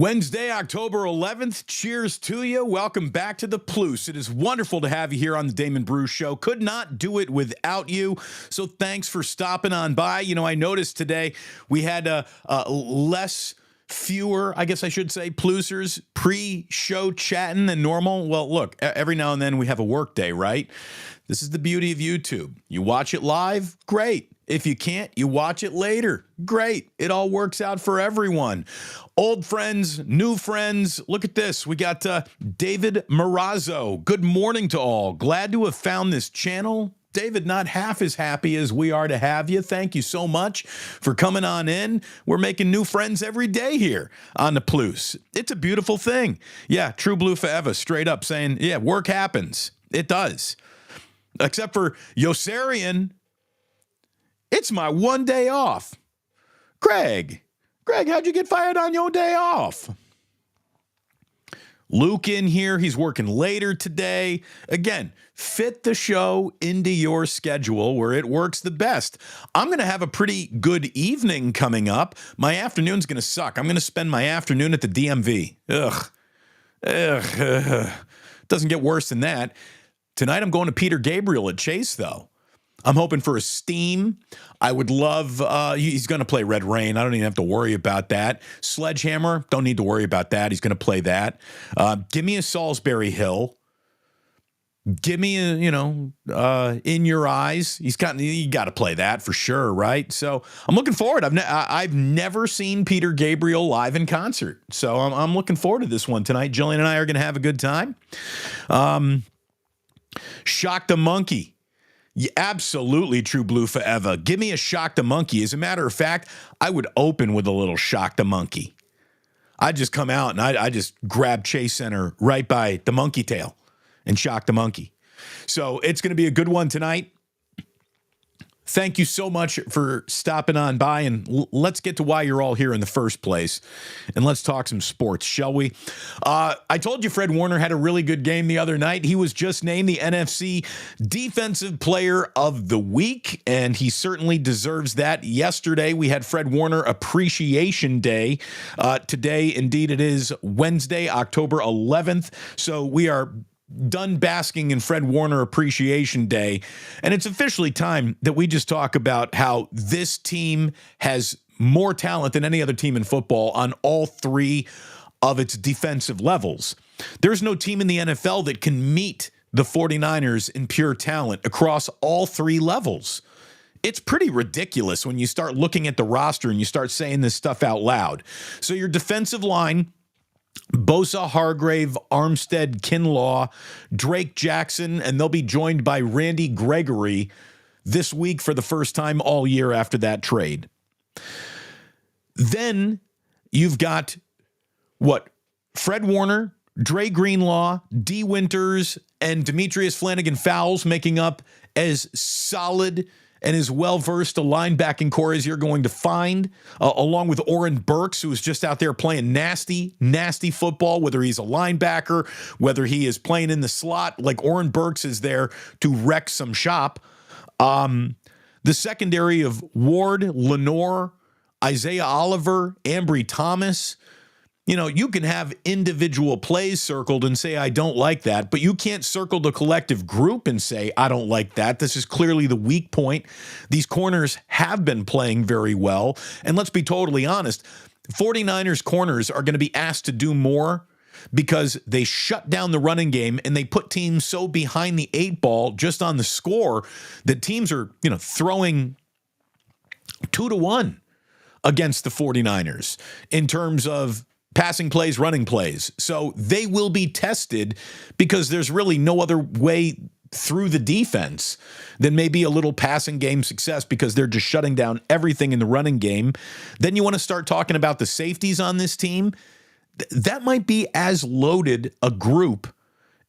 Wednesday, October 11th. Cheers to you. Welcome back to the Plus. It is wonderful to have you here on the Damon Bruce Show. Could not do it without you. So thanks for stopping on by. You know, I noticed today we had fewer, I guess I should say, Plusers pre-show chatting than normal. Well, look, every now and then we have a work day, right? This is the beauty of YouTube. You watch it live, great. If you can't, you watch it later. Great. It all works out for everyone. Old friends, new friends. Look at this. We got David Marazzo. Good morning to all. Glad to have found this channel. David, not half as happy as we are to have you. Thank you so much for coming on in. We're making new friends every day here on the Plus. It's a beautiful thing. Yeah, true blue forever, straight up saying, yeah, work happens. It does. Except for Yosarian. It's my one day off. Greg, how'd you get fired on your day off? Luke in here. He's working later today. Again, fit the show into your schedule where it works the best. I'm going to have a pretty good evening coming up. My afternoon's going to suck. I'm going to spend my afternoon at the DMV. Doesn't get worse than that. Tonight I'm going to Peter Gabriel at Chase, though. I'm hoping for a steam. I would love, he's going to play Red Rain. I don't even have to worry about that. Sledgehammer, don't need to worry about that. He's going to play that. Give me a Salisbury Hill. Give me a, In Your Eyes. You got to play that for sure, right? So I'm looking forward. I've never seen Peter Gabriel live in concert. So I'm looking forward to this one tonight. Jillian and I are going to have a good time. Shock the Monkey. Yeah, absolutely true blue forever. Give me a Shock the Monkey. As a matter of fact, I would open with a little Shock the Monkey. I'd just come out and I just grab Chase Center right by the monkey tail and shock the monkey. So it's going to be a good one tonight. Thank you so much for stopping on by, and let's get to why you're all here in the first place, and let's talk some sports, shall we? I told you Fred Warner had a really good game the other night. He was just named the NFC Defensive Player of the Week, and he certainly deserves that. Yesterday, we had Fred Warner Appreciation Day. Today, indeed, it is Wednesday, October 11th, so we are done basking in Fred Warner Appreciation Day, and it's officially time that we just talk about how this team has more talent than any other team in football on all three of its defensive levels. There's no team in the NFL that can meet the 49ers in pure talent across all three levels. It's pretty ridiculous when you start looking at the roster and you start saying this stuff out loud. So your defensive line, Bosa, Hargrave, Armstead, Kinlaw, Drake Jackson, and they'll be joined by Randy Gregory this week for the first time all year after that trade. Then you've got, Fred Warner, Dre Greenlaw, D. Winters, and Demetrius Flanagan-Fowles making up as solid and as well-versed a linebacking core as you're going to find, along with Oren Burks, who is just out there playing nasty, nasty football, whether he's a linebacker, whether he is playing in the slot. Like Oren Burks is there to wreck some shop. The secondary of Ward, Lenore, Isaiah Oliver, Ambry Thomas. You can have individual plays circled and say, I don't like that, but you can't circle the collective group and say, I don't like that. This is clearly the weak point. These corners have been playing very well. And let's be totally honest, 49ers corners are going to be asked to do more because they shut down the running game and they put teams so behind the eight ball just on the score that teams are, throwing 2-1 against the 49ers in terms of passing plays, running plays. So they will be tested because there's really no other way through the defense than maybe a little passing game success because they're just shutting down everything in the running game. Then you want to start talking about the safeties on this team. That might be as loaded a group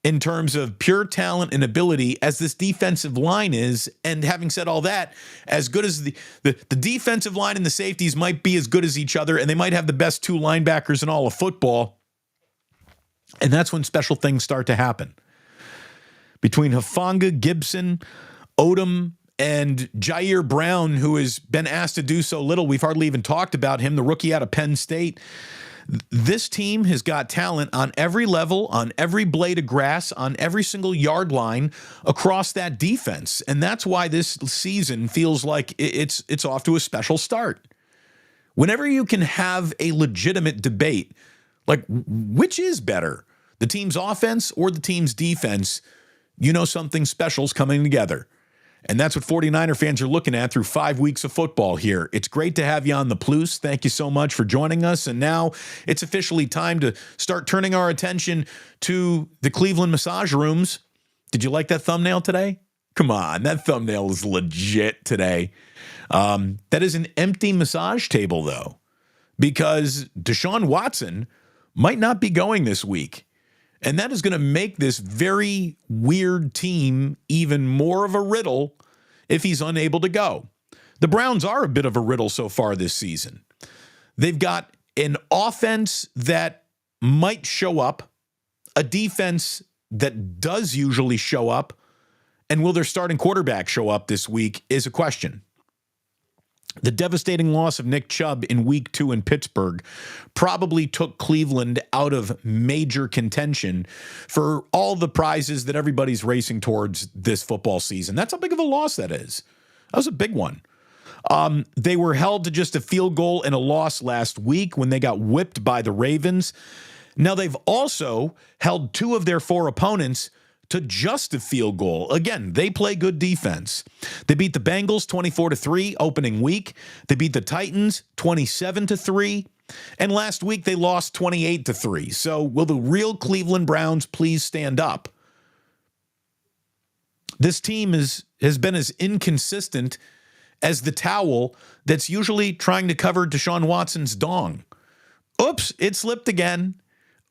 in terms of pure talent and ability as this defensive line is. And having said all that, as good as the defensive line and the safeties might be as good as each other, and they might have the best two linebackers in all of football, and that's when special things start to happen. Between Hufanga, Gibson, Odom, and Jair Brown, who has been asked to do so little, we've hardly even talked about him, the rookie out of Penn State. This team has got talent on every level, on every blade of grass, on every single yard line across that defense. And that's why this season feels like it's off to a special start. Whenever you can have a legitimate debate, like which is better, the team's offense or the team's defense, you know something special's coming together. And that's what 49er fans are looking at through 5 weeks of football here. It's great to have you on the Plus. Thank you so much for joining us. And now it's officially time to start turning our attention to the Cleveland massage rooms. Did you like that thumbnail today? Come on, that thumbnail is legit today. That is an empty massage table, though, because Deshaun Watson might not be going this week. And that is going to make this very weird team even more of a riddle if he's unable to go. The Browns are a bit of a riddle so far this season. They've got an offense that might show up, a defense that does usually show up, and will their starting quarterback show up this week is a question. The devastating loss of Nick Chubb in week 2 in Pittsburgh probably took Cleveland out of major contention for all the prizes that everybody's racing towards this football season. That's how big of a loss that is. That was a big one. They were held to just a field goal and a loss last week when they got whipped by the Ravens. Now they've also held 2 of their 4 opponents to just a field goal. Again, they play good defense. They beat the Bengals 24-3 opening week. They beat the Titans 27-3. And last week they lost 28-3. So will the real Cleveland Browns please stand up? This team has been as inconsistent as the towel that's usually trying to cover Deshaun Watson's dong. Oops, it slipped again.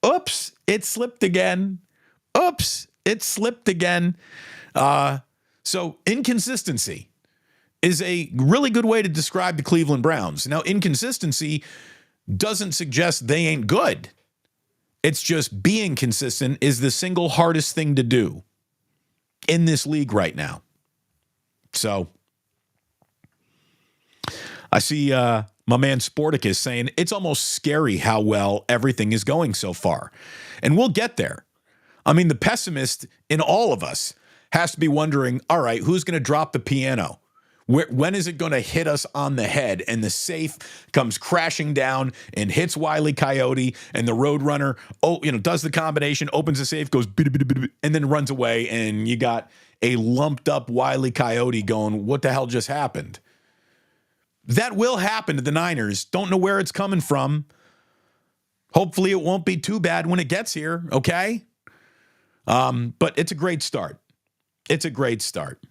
Oops, it slipped again. Oops, it slipped again. So inconsistency is a really good way to describe the Cleveland Browns. Now, inconsistency doesn't suggest they ain't good. It's just being consistent is the single hardest thing to do in this league right now. So I see my man Sporticus saying it's almost scary how well everything is going so far. And we'll get there. I mean, the pessimist in all of us has to be wondering, all right, who's going to drop the piano? When is it going to hit us on the head? And the safe comes crashing down and hits Wile E. Coyote, and the Roadrunner, does the combination, opens the safe, goes, and then runs away, and you got a lumped up Wile E. Coyote going, what the hell just happened? That will happen to the Niners. Don't know where it's coming from. Hopefully it won't be too bad when it gets here, okay? But it's a great start. It's a great start.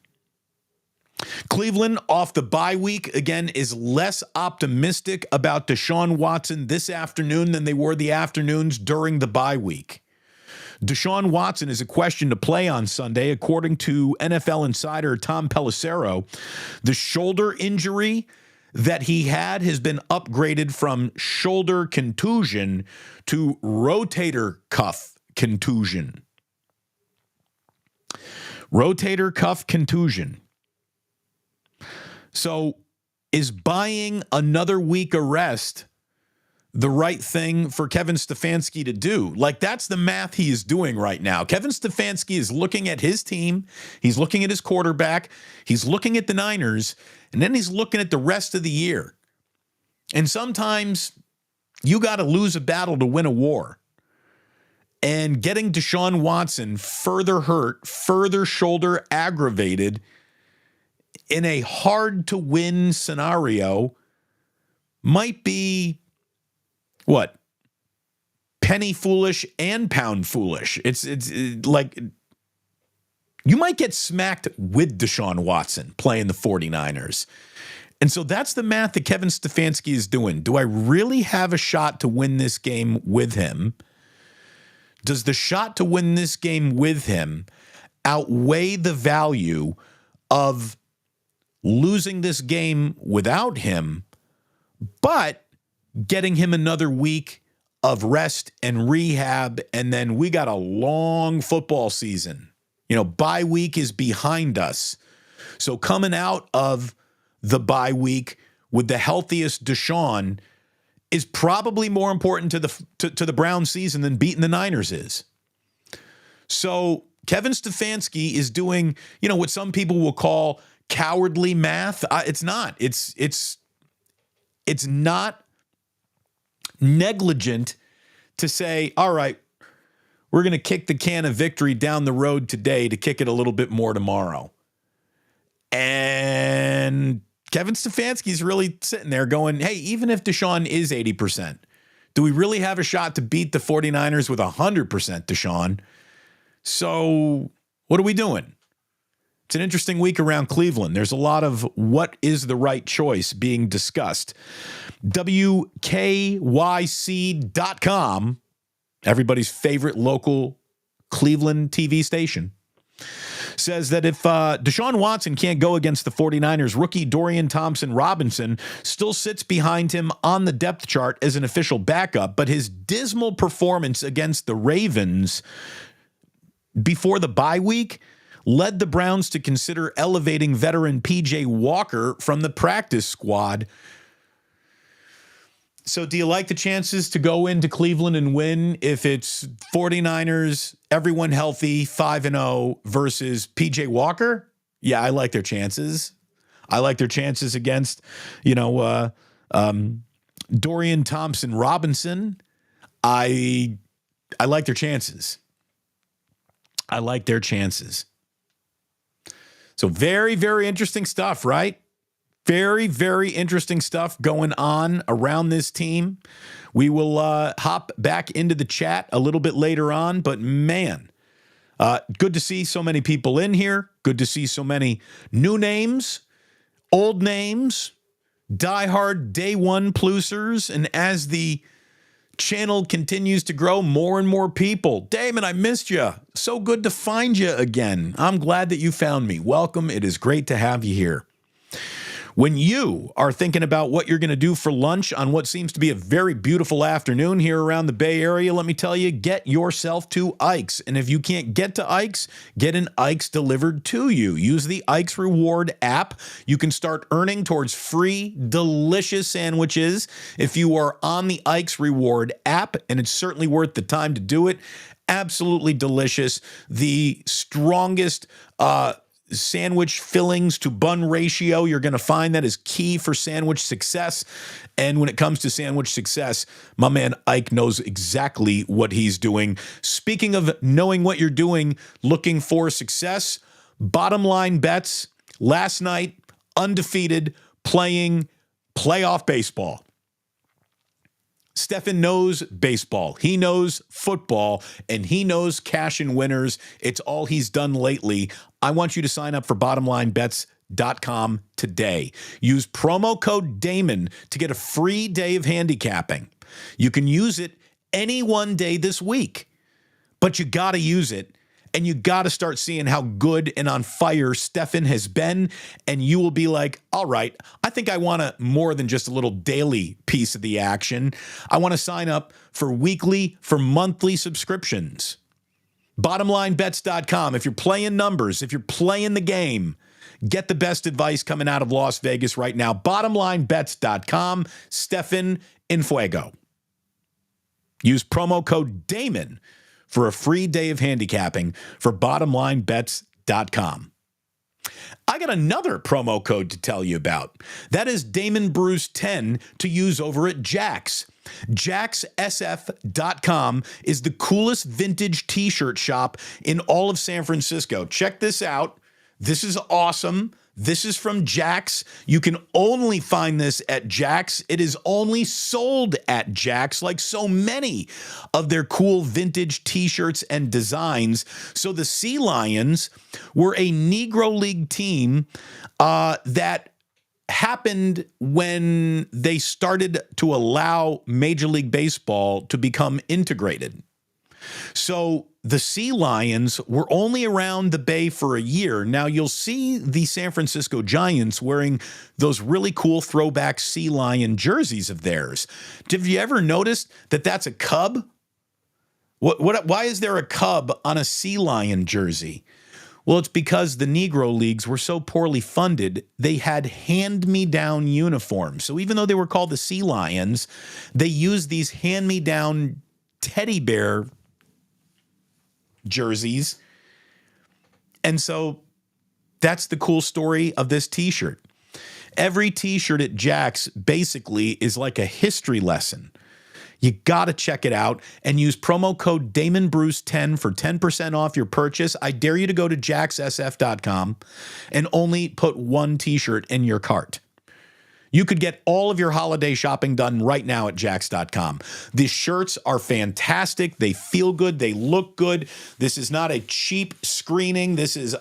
Cleveland off the bye week, again, is less optimistic about Deshaun Watson this afternoon than they were the afternoons during the bye week. Deshaun Watson is a question to play on Sunday, according to NFL insider Tom Pelissero. The shoulder injury that he had has been upgraded from shoulder contusion to rotator cuff contusion. Rotator cuff contusion. So is buying another week of rest the right thing for Kevin Stefanski to do? Like, that's the math he is doing right now. Kevin Stefanski is looking at his team. He's looking at his quarterback. He's looking at the Niners. And then he's looking at the rest of the year. And sometimes you got to lose a battle to win a war. And getting Deshaun Watson further hurt, further shoulder aggravated in a hard-to-win scenario might be, what, penny foolish and pound foolish. It's like you might get smacked with Deshaun Watson playing the 49ers. And so that's the math that Kevin Stefanski is doing. Do I really have a shot to win this game with him? Does the shot to win this game with him outweigh the value of losing this game without him, but getting him another week of rest and rehab, and then we got a long football season. Bye week is behind us. So coming out of the bye week with the healthiest Deshaun is probably more important to the Browns season than beating the Niners is. So Kevin Stefanski is doing, what some people will call cowardly math. It's not. It's not negligent to say, all right, we're going to kick the can of victory down the road today to kick it a little bit more tomorrow. And Kevin Stefanski's really sitting there going, hey, even if Deshaun is 80%, do we really have a shot to beat the 49ers with 100% Deshaun? So what are we doing? It's an interesting week around Cleveland. There's a lot of what is the right choice being discussed. WKYC.com, everybody's favorite local Cleveland TV station, says that if Deshaun Watson can't go against the 49ers, rookie Dorian Thompson-Robinson still sits behind him on the depth chart as an official backup, but his dismal performance against the Ravens before the bye week led the Browns to consider elevating veteran P.J. Walker from the practice squad. So do you like the chances to go into Cleveland and win if it's 49ers, everyone healthy, 5-0 versus P.J. Walker? Yeah, I like their chances. I like their chances against, Dorian Thompson-Robinson. I like their chances. I like their chances. So very, very interesting stuff, right? Very, very interesting stuff going on around this team. We will hop back into the chat a little bit later on, but man, good to see so many people in here. Good to see so many new names, old names, diehard day one plusers, and as the channel continues to grow, more and more people. Damon, I missed you. So good to find you again. I'm glad that you found me. Welcome. It is great to have you here. When you are thinking about what you're going to do for lunch on what seems to be a very beautiful afternoon here around the Bay Area, let me tell you, get yourself to Ike's. And if you can't get to Ike's, get an Ike's delivered to you. Use the Ike's Reward app. You can start earning towards free, delicious sandwiches if you are on the Ike's Reward app, and it's certainly worth the time to do it. Absolutely delicious. The strongest sandwich fillings to bun ratio. You're going to find that is key for sandwich success. And when it comes to sandwich success, my man Ike knows exactly what he's doing. Speaking of knowing what you're doing, looking for success, Bottom Line Bets last night, undefeated, playing playoff baseball. Stefan knows baseball. He knows football, and he knows cash and winners. It's all he's done lately. I want you to sign up for bottomlinebets.com today. Use promo code Damon to get a free day of handicapping. You can use it any one day this week, but you got to use it. And you got to start seeing how good and on fire Stefan has been. And you will be like, all right, I think I want more than just a little daily piece of the action. I want to sign up for weekly, for monthly subscriptions. Bottomlinebets.com. If you're playing numbers, if you're playing the game, get the best advice coming out of Las Vegas right now. Bottomlinebets.com. Stefan in Fuego. Use promo code Damon for a free day of handicapping for bottomlinebets.com. I got another promo code to tell you about. That is Damon Bruce 10 to use over at Jax. JaxSF.com is the coolest vintage t-shirt shop in all of San Francisco. Check this out. This is awesome. This is from Jax. You can only find this at Jax. It is only sold at Jax, like so many of their cool vintage t-shirts and designs. So the Sea Lions were a Negro League team that happened when they started to allow Major League Baseball to become integrated. So the Sea Lions were only around the Bay for a year. Now you'll see the San Francisco Giants wearing those really cool throwback Sea Lion jerseys of theirs. Have you ever noticed that that's a cub? Why is there a cub on a Sea Lion jersey? Well, it's because the Negro Leagues were so poorly funded, they had hand-me-down uniforms. So even though they were called the Sea Lions, they used these hand-me-down teddy bear jerseys. And so that's the cool story of this t-shirt. Every t-shirt at Jack's basically is like a history lesson. You got to check it out and use promo code DamonBruce10 for 10% off your purchase. I dare you to go to jackssf.com and only put one t-shirt in your cart. You could get all of your holiday shopping done right now at jacks.com. The shirts are fantastic. They feel good. They look good. This is not a cheap screening. These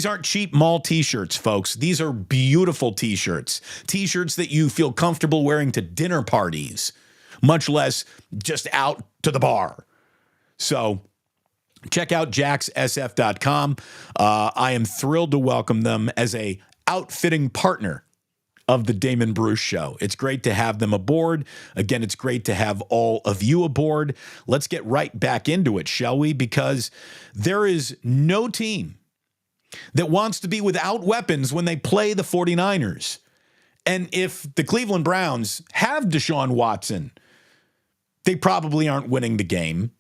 aren't cheap mall t-shirts, folks. These are beautiful t-shirts. T-shirts that you feel comfortable wearing to dinner parties, much less just out to the bar. So check out jackssf.com. I am thrilled to welcome them as a outfitting partner of the Damon Bruce Show. It's great to have them aboard. Again, it's great to have all of you aboard. Let's get right back into it, shall we? Because there is no team that wants to be without weapons when they play the 49ers. And if the Cleveland Browns have Deshaun Watson, they probably aren't winning the game.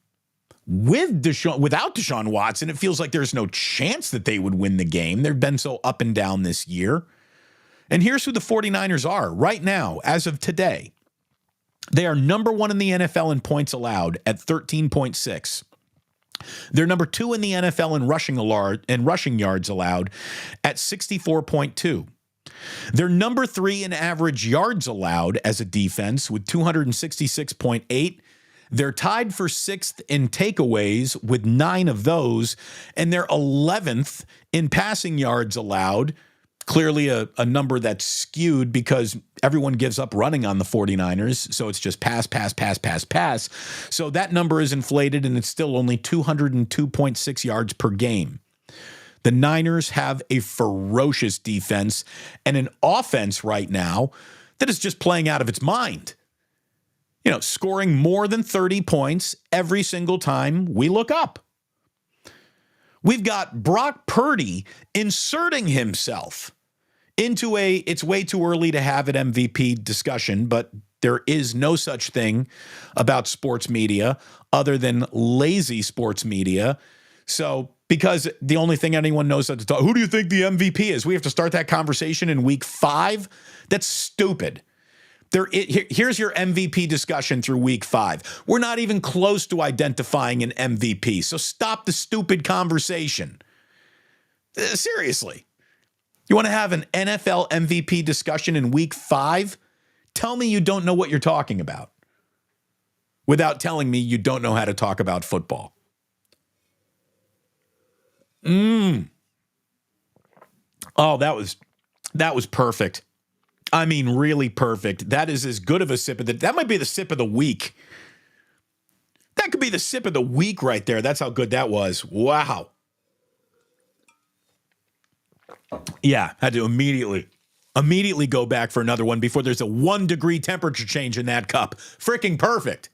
Without Deshaun Watson, it feels like there's no chance that they would win the game. They've been so up and down this year. And here's who the 49ers are right now, as of today. They are number 1 in the NFL in points allowed at 13.6. They're number 2 in the NFL in rushing yards allowed at 64.2. They're number 3 in average yards allowed as a defense with 266.8. They're tied for 6th in takeaways with 9 of those, and they're 11th in passing yards allowed. Clearly a number that's skewed because everyone gives up running on the 49ers. So it's just pass. So that number is inflated and it's still only 202.6 yards per game. The Niners have a ferocious defense and an offense right now that is just playing out of its mind. You know, scoring more than 30 points every single time we look up. We've got Brock Purdy inserting himself into it's way too early to have an MVP discussion, but there is no such thing about sports media other than lazy sports media. So, because the only thing anyone knows how to talk, who do you think the MVP is? We have to start that conversation in week 5? That's stupid. Here's your MVP discussion through week 5. We're not even close to identifying an MVP, so stop the stupid conversation. Seriously. You want to have an NFL MVP discussion in week 5? Tell me you don't know what you're talking about without telling me you don't know how to talk about football. Oh, that was perfect. I mean, really perfect. That is as good of a sip of that might be the sip of the week. That could be the sip of the week right there. That's how good that was. Wow. Yeah, had to immediately go back for another one before there's a 1 degree temperature change in that cup. Freaking perfect.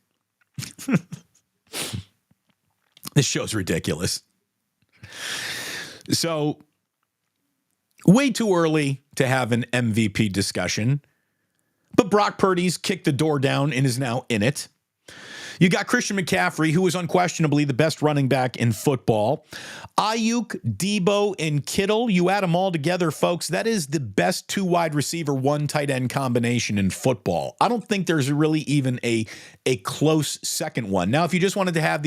This show's ridiculous. So, way too early to have an MVP discussion, but Brock Purdy's kicked the door down and is now in it. You got Christian McCaffrey, who is unquestionably the best running back in football. Ayuk, Debo, and Kittle, you add them all together, folks, that is the best 2 wide receiver, 1 tight end combination in football. I don't think there's really even a close second one. Now, if you just wanted to have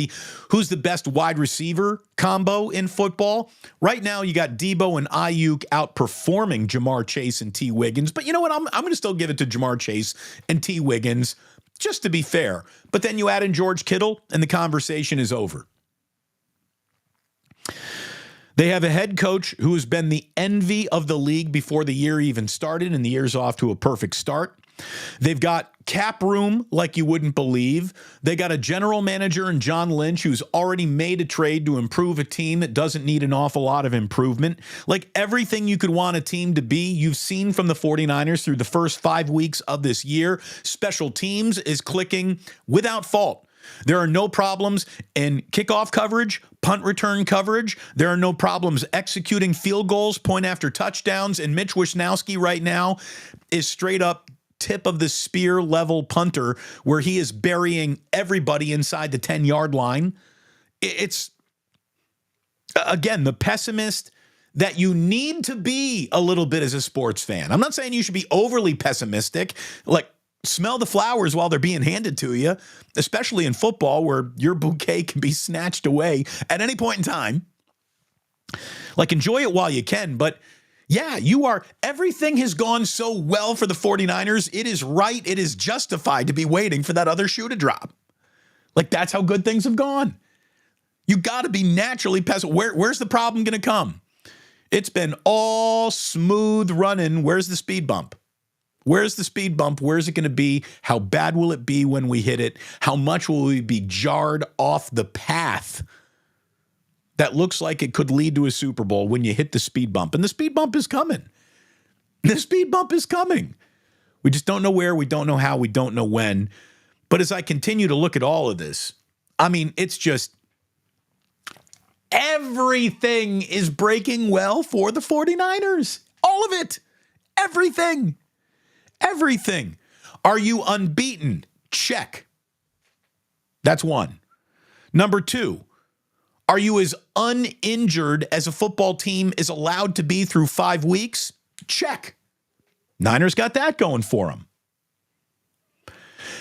who's the best wide receiver combo in football, right now you got Debo and Ayuk outperforming Jamar Chase and T. Wiggins. But you know what? I'm going to still give it to Jamar Chase and T. Wiggins, just to be fair. But then you add in George Kittle, and the conversation is over. They have a head coach who has been the envy of the league before the year even started, and the year's off to a perfect start. They've got cap room like you wouldn't believe. They got a general manager in John Lynch who's already made a trade to improve a team that doesn't need an awful lot of improvement. Like everything you could want a team to be, you've seen from the 49ers through the first 5 weeks of this year. Special teams is clicking without fault. There are no problems in kickoff coverage, punt return coverage. There are no problems executing field goals, point after touchdowns. And Mitch Wisnowski right now is straight up tip of the spear level punter where he is burying everybody inside the 10-yard line. It's, again, the pessimist that you need to be a little bit as a sports fan. I'm not saying you should be overly pessimistic. Like, smell the flowers while they're being handed to you, especially in football where your bouquet can be snatched away at any point in time. Like, enjoy it while you can. But yeah, everything has gone so well for the 49ers. It is right. It is justified to be waiting for that other shoe to drop. Like, that's how good things have gone. You got to be naturally pessimistic. Where's the problem going to come? It's been all smooth running. Where's the speed bump? Where's the speed bump? Where's it going to be? How bad will it be when we hit it? How much will we be jarred off the path that looks like it could lead to a Super Bowl when you hit the speed bump? And the speed bump is coming. The speed bump is coming. We just don't know where. We don't know how. We don't know when. But as I continue to look at all of this, I mean, it's just everything is breaking well for the 49ers. All of it. Everything. Everything. Are you unbeaten? Check. That's one. Number two, are you as uninjured as a football team is allowed to be through 5 weeks? Check. Niners got that going for them.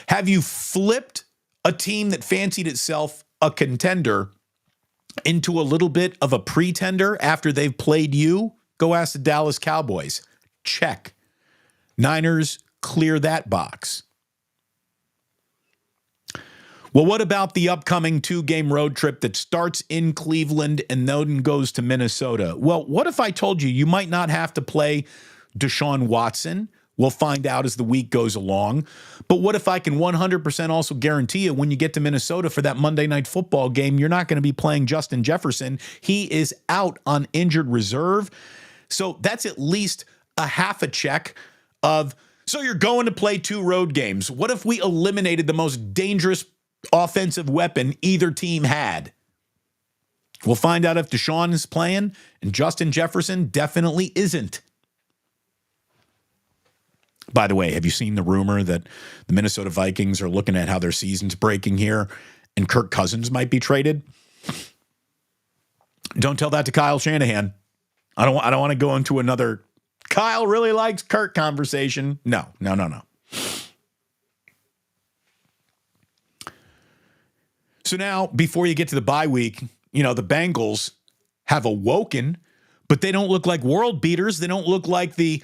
Have you flipped a team that fancied itself a contender into a little bit of a pretender after they've played you? Go ask the Dallas Cowboys. Check. Niners clear that box. Well, what about the upcoming 2-game road trip that starts in Cleveland and then goes to Minnesota? Well, what if I told you you might not have to play Deshaun Watson? We'll find out as the week goes along. But what if I can 100% also guarantee you when you get to Minnesota for that Monday Night Football game, you're not going to be playing Justin Jefferson. He is out on injured reserve. So that's at least a half a check of, so you're going to play 2 road games. What if we eliminated the most dangerous offensive weapon either team had? We'll find out if Deshaun is playing and Justin Jefferson definitely isn't. By the way, have you seen the rumor that the Minnesota Vikings are looking at how their season's breaking here and Kirk Cousins might be traded? Don't tell that to Kyle Shanahan. I don't want to go into another Kyle really likes Kirk conversation. No. So now, before you get to the bye week, the Bengals have awoken, but they don't look like world beaters. They don't look like the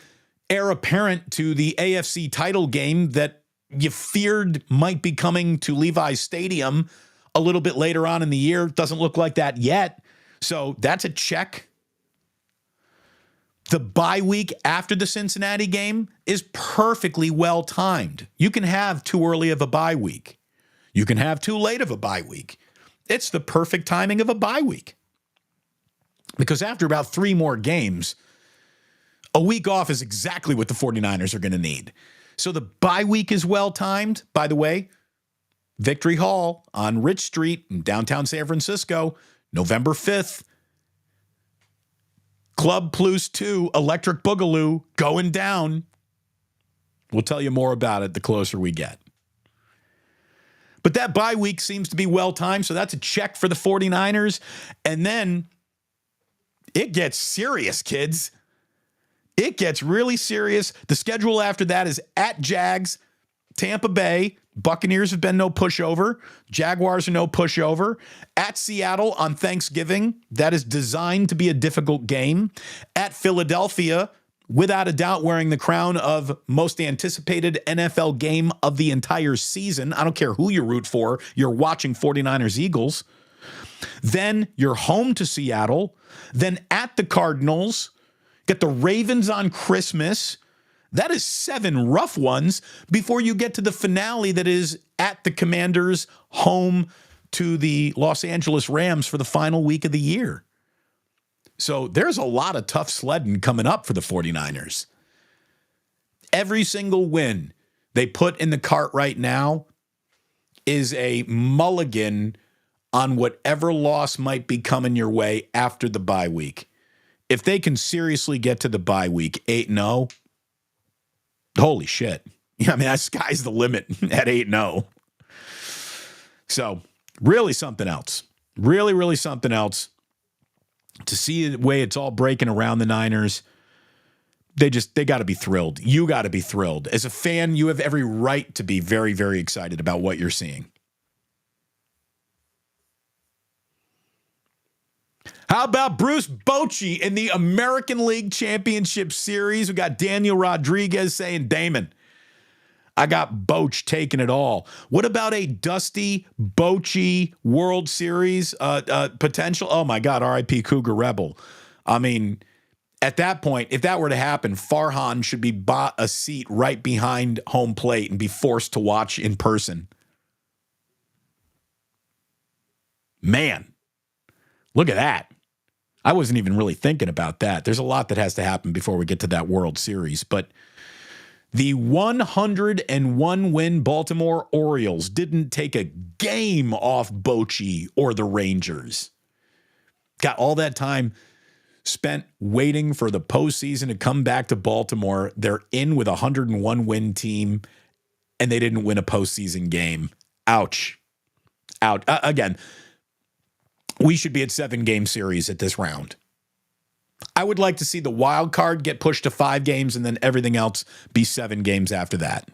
heir apparent to the AFC title game that you feared might be coming to Levi's Stadium a little bit later on in the year. Doesn't look like that yet. So that's a check. The bye week after the Cincinnati game is perfectly well timed. You can have too early of a bye week. You can have too late of a bye week. It's the perfect timing of a bye week. Because after about 3 more games, a week off is exactly what the 49ers are going to need. So the bye week is well timed. By the way, Victory Hall on Rich Street in downtown San Francisco, November 5th. Club Plus 2 Electric Boogaloo going down. We'll tell you more about it the closer we get. But that bye week seems to be well timed, so that's a check for the 49ers. And then it gets serious, kids. It gets really serious. The schedule after that is at Jags, Tampa Bay. Buccaneers have been no pushover. Jaguars are no pushover. At Seattle on Thanksgiving. That is designed to be a difficult game. At Philadelphia, without a doubt wearing the crown of most anticipated NFL game of the entire season. I don't care who you root for. You're watching 49ers Eagles. Then you're home to Seattle. Then at the Cardinals. Get the Ravens on Christmas. That is 7 rough ones before you get to the finale that is at the Commanders, home to the Los Angeles Rams for the final week of the year. So there's a lot of tough sledding coming up for the 49ers. Every single win they put in the cart right now is a mulligan on whatever loss might be coming your way after the bye week. If they can seriously get to the bye week 8-0, holy shit. I mean, that sky's the limit at 8-0. So really something else. Really, really something else. To see the way it's all breaking around the Niners, they got to be thrilled. You got to be thrilled. As a fan, you have every right to be very, very excited about what you're seeing. How about Bruce Bochy in the American League Championship Series? We got Daniel Rodriguez saying, Damon, I got Boch taking it all. What about a Dusty Bochy World Series potential? Oh, my God, RIP Cougar Rebel. I mean, at that point, if that were to happen, Farhan should be bought a seat right behind home plate and be forced to watch in person. Man, look at that. I wasn't even really thinking about that. There's a lot that has to happen before we get to that World Series. But the 101-win Baltimore Orioles didn't take a game off Bochy or the Rangers. Got all that time spent waiting for the postseason to come back to Baltimore. They're in with a 101-win team, and they didn't win a postseason game. Ouch. Out. Again, we should be at 7-game series at this round. I would like to see the wild card get pushed to 5 games and then everything else be 7 games after that.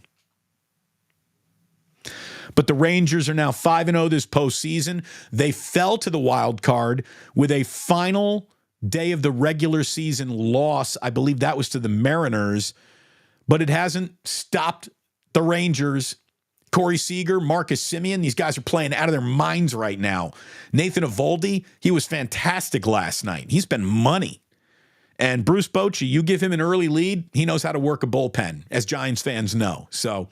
But the Rangers are now 5-0 this postseason. They fell to the wild card with a final day of the regular season loss. I believe that was to the Mariners, but it hasn't stopped the Rangers. Corey Seager, Marcus Semien, these guys are playing out of their minds right now. Nathan Eovaldi, he was fantastic last night. He's been money. And Bruce Bochy, you give him an early lead, he knows how to work a bullpen, as Giants fans know. So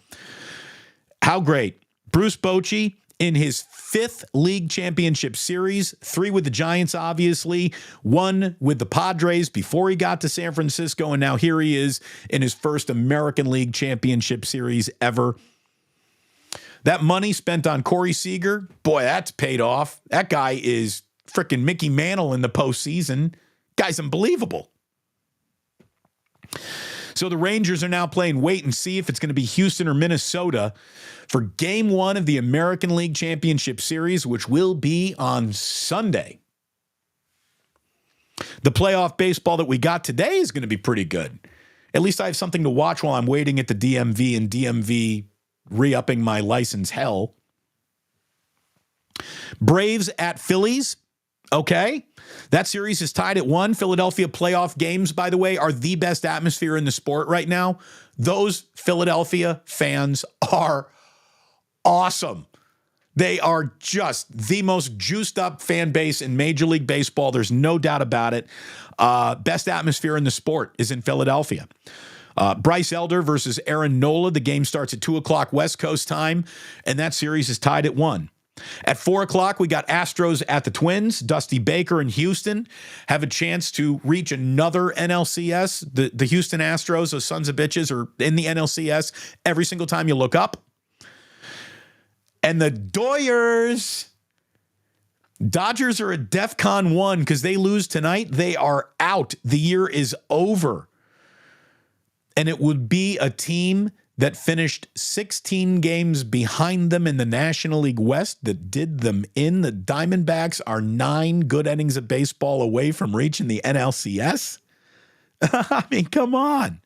how great. Bruce Bochy in his 5th league championship series, 3 with the Giants, obviously, 1 with the Padres before he got to San Francisco, and now here he is in his first American League championship series ever. That money spent on Corey Seager, boy, that's paid off. That guy is freaking Mickey Mantle in the postseason. Guy's unbelievable. So the Rangers are now playing wait and see if it's going to be Houston or Minnesota for Game 1 of the American League Championship Series, which will be on Sunday. The playoff baseball that we got today is going to be pretty good. At least I have something to watch while I'm waiting at the DMV and DMV re-upping my license hell. Braves at Phillies. Okay. That series is tied at 1. Philadelphia playoff games, by the way, are the best atmosphere in the sport right now. Those Philadelphia fans are awesome. They are just the most juiced up fan base in Major League Baseball. There's no doubt about it. Best atmosphere in the sport is in Philadelphia. Bryce Elder versus Aaron Nola. The game starts at 2 o'clock West Coast time, and that series is tied at 1. At 4 o'clock, we got Astros at the Twins. Dusty Baker and Houston have a chance to reach another NLCS. The Houston Astros, those sons of bitches, are in the NLCS every single time you look up. And the Dodgers are at DEFCON 1 because they lose tonight. They are out. The year is over. And it would be a team that finished 16 games behind them in the National League West that did them in. The Diamondbacks are 9 good innings of baseball away from reaching the NLCS. I mean, come on.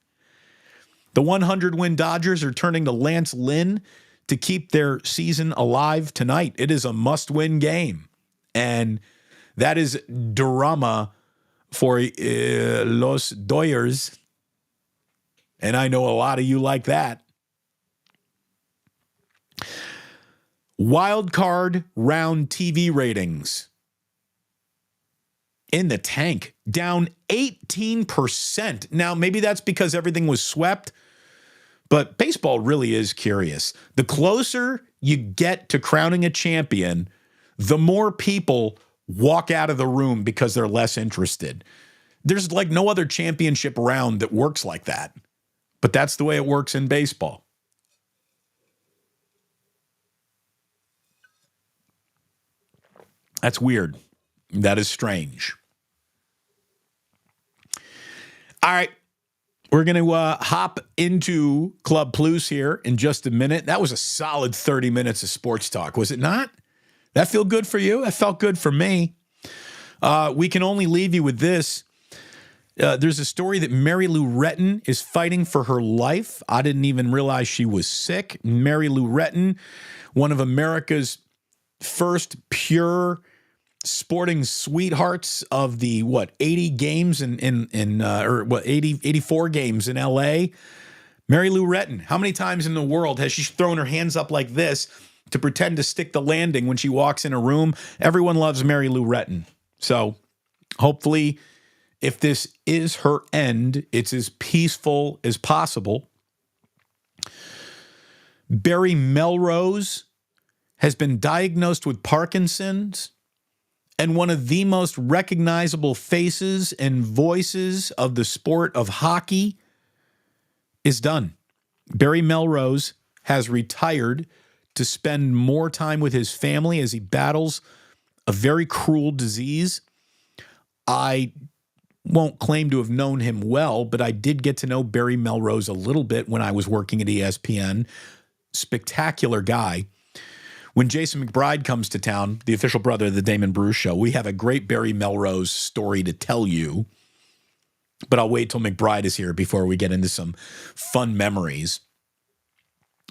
The 100-win Dodgers are turning to Lance Lynn to keep their season alive tonight. It is a must-win game. And that is drama for Los Dodgers. And I know a lot of you like that. Wild card round TV ratings in the tank, down 18%. Now, maybe that's because everything was swept, but baseball really is curious. The closer you get to crowning a champion, the more people walk out of the room because they're less interested. There's like no other championship round that works like that. But that's the way it works in baseball. That's weird. That is strange. All right. We're going to hop into Club Plus here in just a minute. That was a solid 30 minutes of sports talk, was it not? That feel good for you? That felt good for me. We can only leave you with this. There's a story that Mary Lou Retton is fighting for her life. I didn't even realize she was sick. Mary Lou Retton, one of America's first pure sporting sweethearts of the 80 games or 84 games in LA. Mary Lou Retton, how many times in the world has she thrown her hands up like this to pretend to stick the landing when she walks in a room? Everyone loves Mary Lou Retton. So hopefully, if this is her end, it's as peaceful as possible. Barry Melrose has been diagnosed with Parkinson's, and one of the most recognizable faces and voices of the sport of hockey is done. Barry Melrose has retired to spend more time with his family as he battles a very cruel disease. I won't claim to have known him well, but I did get to know Barry Melrose a little bit when I was working at ESPN. Spectacular guy. When Jason McBride comes to town, the official brother of the Damon Bruce Show, we have a great Barry Melrose story to tell you. But I'll wait till McBride is here before we get into some fun memories.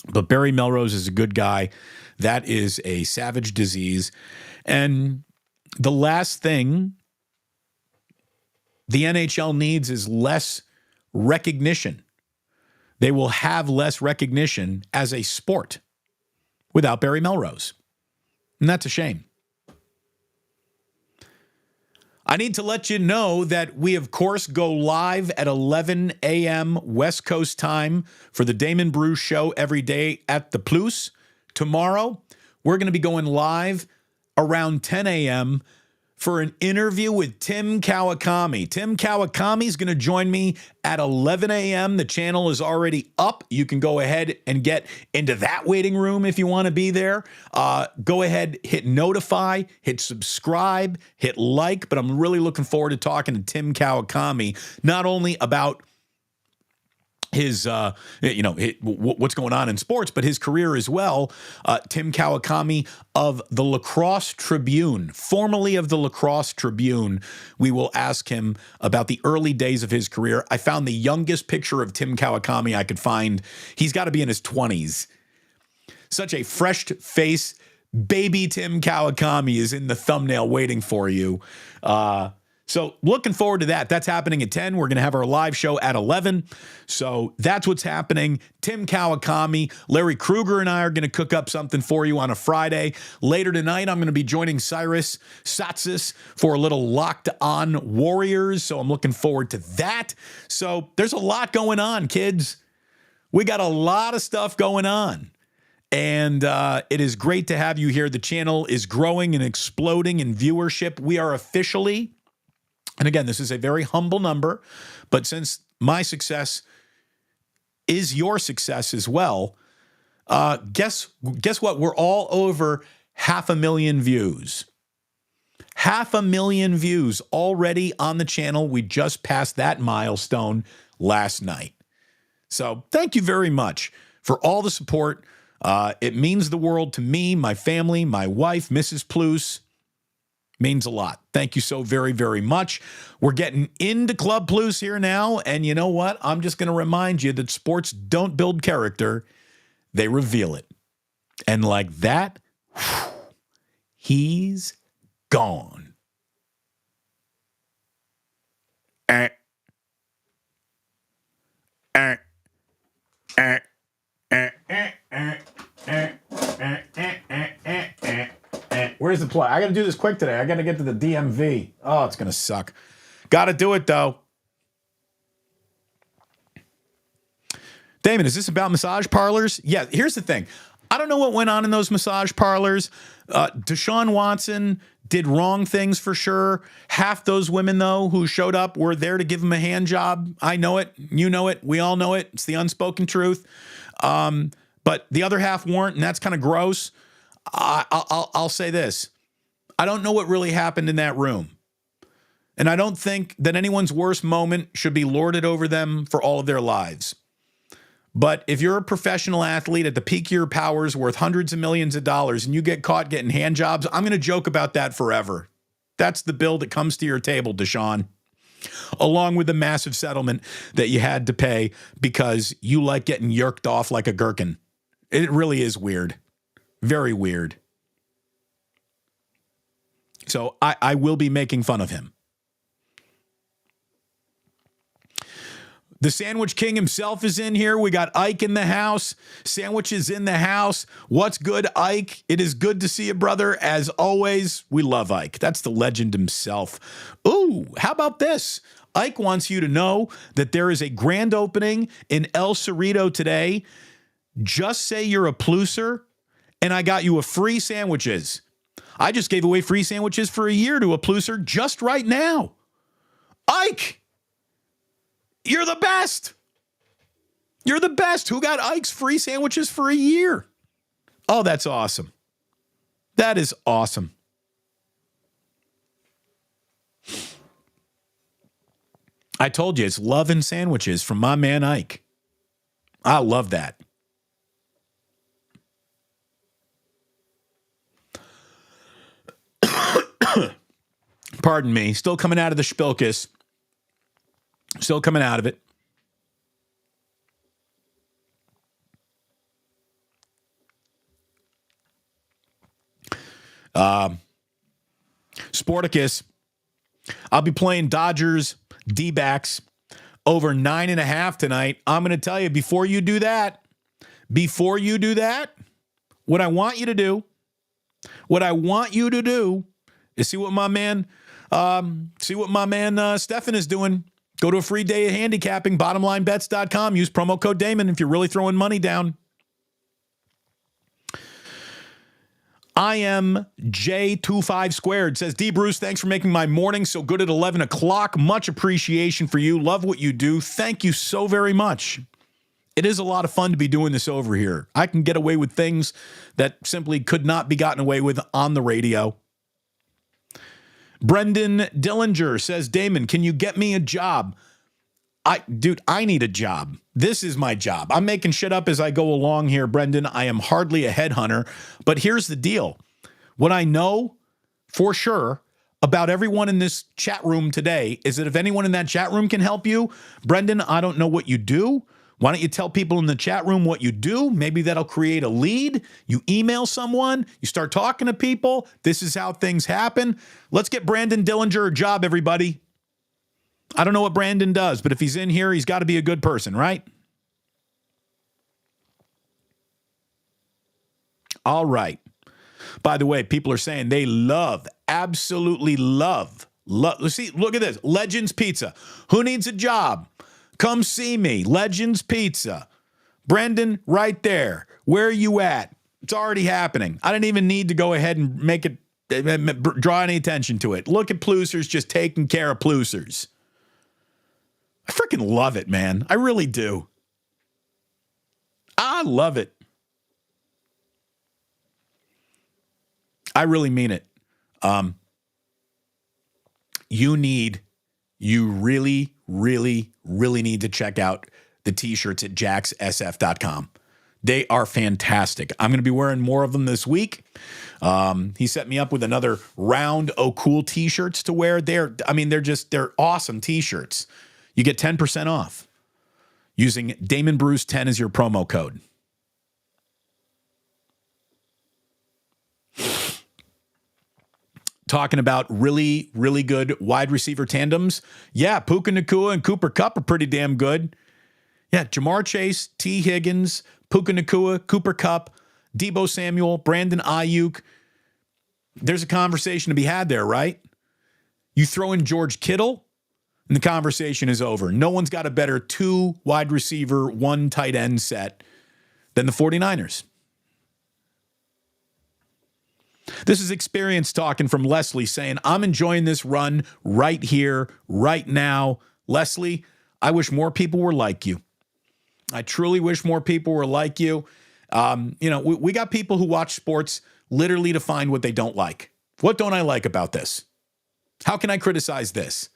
But Barry Melrose is a good guy. That is a savage disease. And the last thing the NHL needs is less recognition. They will have less recognition as a sport without Barry Melrose. And that's a shame. I need to let you know that we, of course, go live at 11 a.m. West Coast time for the Damon Bruce Show every day at the Plus. Tomorrow, we're going to be going live around 10 a.m. for an interview with Tim Kawakami. Tim Kawakami is going to join me at 11 a.m. The channel is already up. You can go ahead and get into that waiting room if you want to be there. Go ahead, hit notify, hit subscribe, hit like. But I'm really looking forward to talking to Tim Kawakami, not only about his, what's going on in sports, but his career as well. Tim Kawakami of the Lacrosse Tribune, formerly of the Lacrosse Tribune. We will ask him about the early days of his career. I found the youngest picture of Tim Kawakami I could find. He's got to be in his 20s. Such a fresh face. Baby Tim Kawakami is in the thumbnail waiting for you. So looking forward to that. That's happening at 10. We're going to have our live show at 11. So that's what's happening. Tim Kawakami, Larry Kruger and I are going to cook up something for you on a Friday. Later tonight, I'm going to be joining Cyrus Satsis for a little Locked On Warriors. So I'm looking forward to that. So there's a lot going on, kids. We got a lot of stuff going on. And it is great to have you here. The channel is growing and exploding in viewership. We are officially... And again, this is a very humble number, but since my success is your success as well, guess what? We're all over 500,000 views. 500,000 views already on the channel. We just passed that milestone last night. So thank you very much for all the support. It means the world to me, my family, my wife, Mrs. Plus. Means a lot. Thank you so very, very much. We're getting into Club Plus here now. And you know what? I'm just going to remind you that sports don't build character. They reveal it. And like that, he's gone. Where's the play? I got to do this quick today. I got to get to the DMV. Oh, it's going to suck. Got to do it, though. Damon, is this about massage parlors? Yeah, here's the thing. I don't know what went on in those massage parlors. Deshaun Watson did wrong things for sure. Half those women, though, who showed up were there to give him a hand job. I know it. You know it. We all know it. It's the unspoken truth. But the other half weren't, and that's kind of gross. I'll say this. I don't know what really happened in that room. And I don't think that anyone's worst moment should be lorded over them for all of their lives. But if you're a professional athlete at the peak of your powers worth hundreds of millions of dollars and you get caught getting hand jobs, I'm going to joke about that forever. That's the bill that comes to your table, Deshaun, along with the massive settlement that you had to pay because you like getting yerked off like a gherkin. It really is weird. Very weird. So I will be making fun of him. The Sandwich King himself is in here. We got Ike in the house. Sandwich is in the house. What's good, Ike? It is good to see you, brother. As always, we love Ike. That's the legend himself. Ooh, how about this? Ike wants you to know that there is a grand opening in El Cerrito today. Just say you're a Pluser, and I got you a free sandwiches. I just gave away free sandwiches for a year to a Pluser just right now. Ike! You're the best. You're the best. Who got Ike's free sandwiches for a year? Oh, that's awesome. That is awesome. I told you, it's love and sandwiches from my man Ike. I love that. Pardon me. Still coming out of the Spilkus. Still coming out of it. Sporticus. I'll be playing Dodgers D-backs over 9.5 tonight. I'm going to tell you, before you do that, what I want you to do is see what my man Stefan is doing. Go to a free day of handicapping, bottomlinebets.com. Use promo code Damon if you're really throwing money down. I am J25 squared says, D. Bruce, thanks for making my morning so good at 11 o'clock. Much appreciation for you. Love what you do. Thank you so very much. It is a lot of fun to be doing this over here. I can get away with things that simply could not be gotten away with on the radio. Brendan Dillinger says, Damon, can you get me a job? I need a job. This is my job. I'm making shit up as I go along here, Brendan. I am hardly a headhunter. But here's the deal. What I know for sure about everyone in this chat room today is that if anyone in that chat room can help you, Brendan, I don't know what you do. Why don't you tell people in the chat room what you do? Maybe that'll create a lead. You email someone. You start talking to people. This is how things happen. Let's get Brandon Dillinger a job, everybody. I don't know what Brandon does, but if he's in here, he's got to be a good person, right? All right. By the way, people are saying they absolutely love. See, look at this. Legends Pizza. Who needs a job? Come see me. Legends Pizza. Brendan, right there. Where are you at? It's already happening. I didn't even need to go ahead and make it, draw any attention to it. Look at Plusers just taking care of Plusers. I freaking love it, man. I really do. I love it. I really mean it. You really, really, really need to check out the t-shirts at jackssf.com. They are fantastic. I'm going to be wearing more of them this week. He set me up with another round of cool t-shirts to wear. They're awesome t-shirts. You get 10% off using Damon Bruce 10 as your promo code. Talking about really, really good wide receiver tandems. Yeah, Puka Nacua and Cooper Kupp are pretty damn good. Yeah, Jamar Chase, T. Higgins, Puka Nacua, Cooper Kupp, Deebo Samuel, Brandon Ayuk. There's a conversation to be had there, right? You throw in George Kittle, and the conversation is over. No one's got a better 2 wide receiver, 1 tight end set than the 49ers. This is experience talking from Leslie saying, I'm enjoying this run right here, right now. Leslie, I wish more people were like you. I truly wish more people were like you. We got people who watch sports literally to find what they don't like. What don't I like about this? How can I criticize this?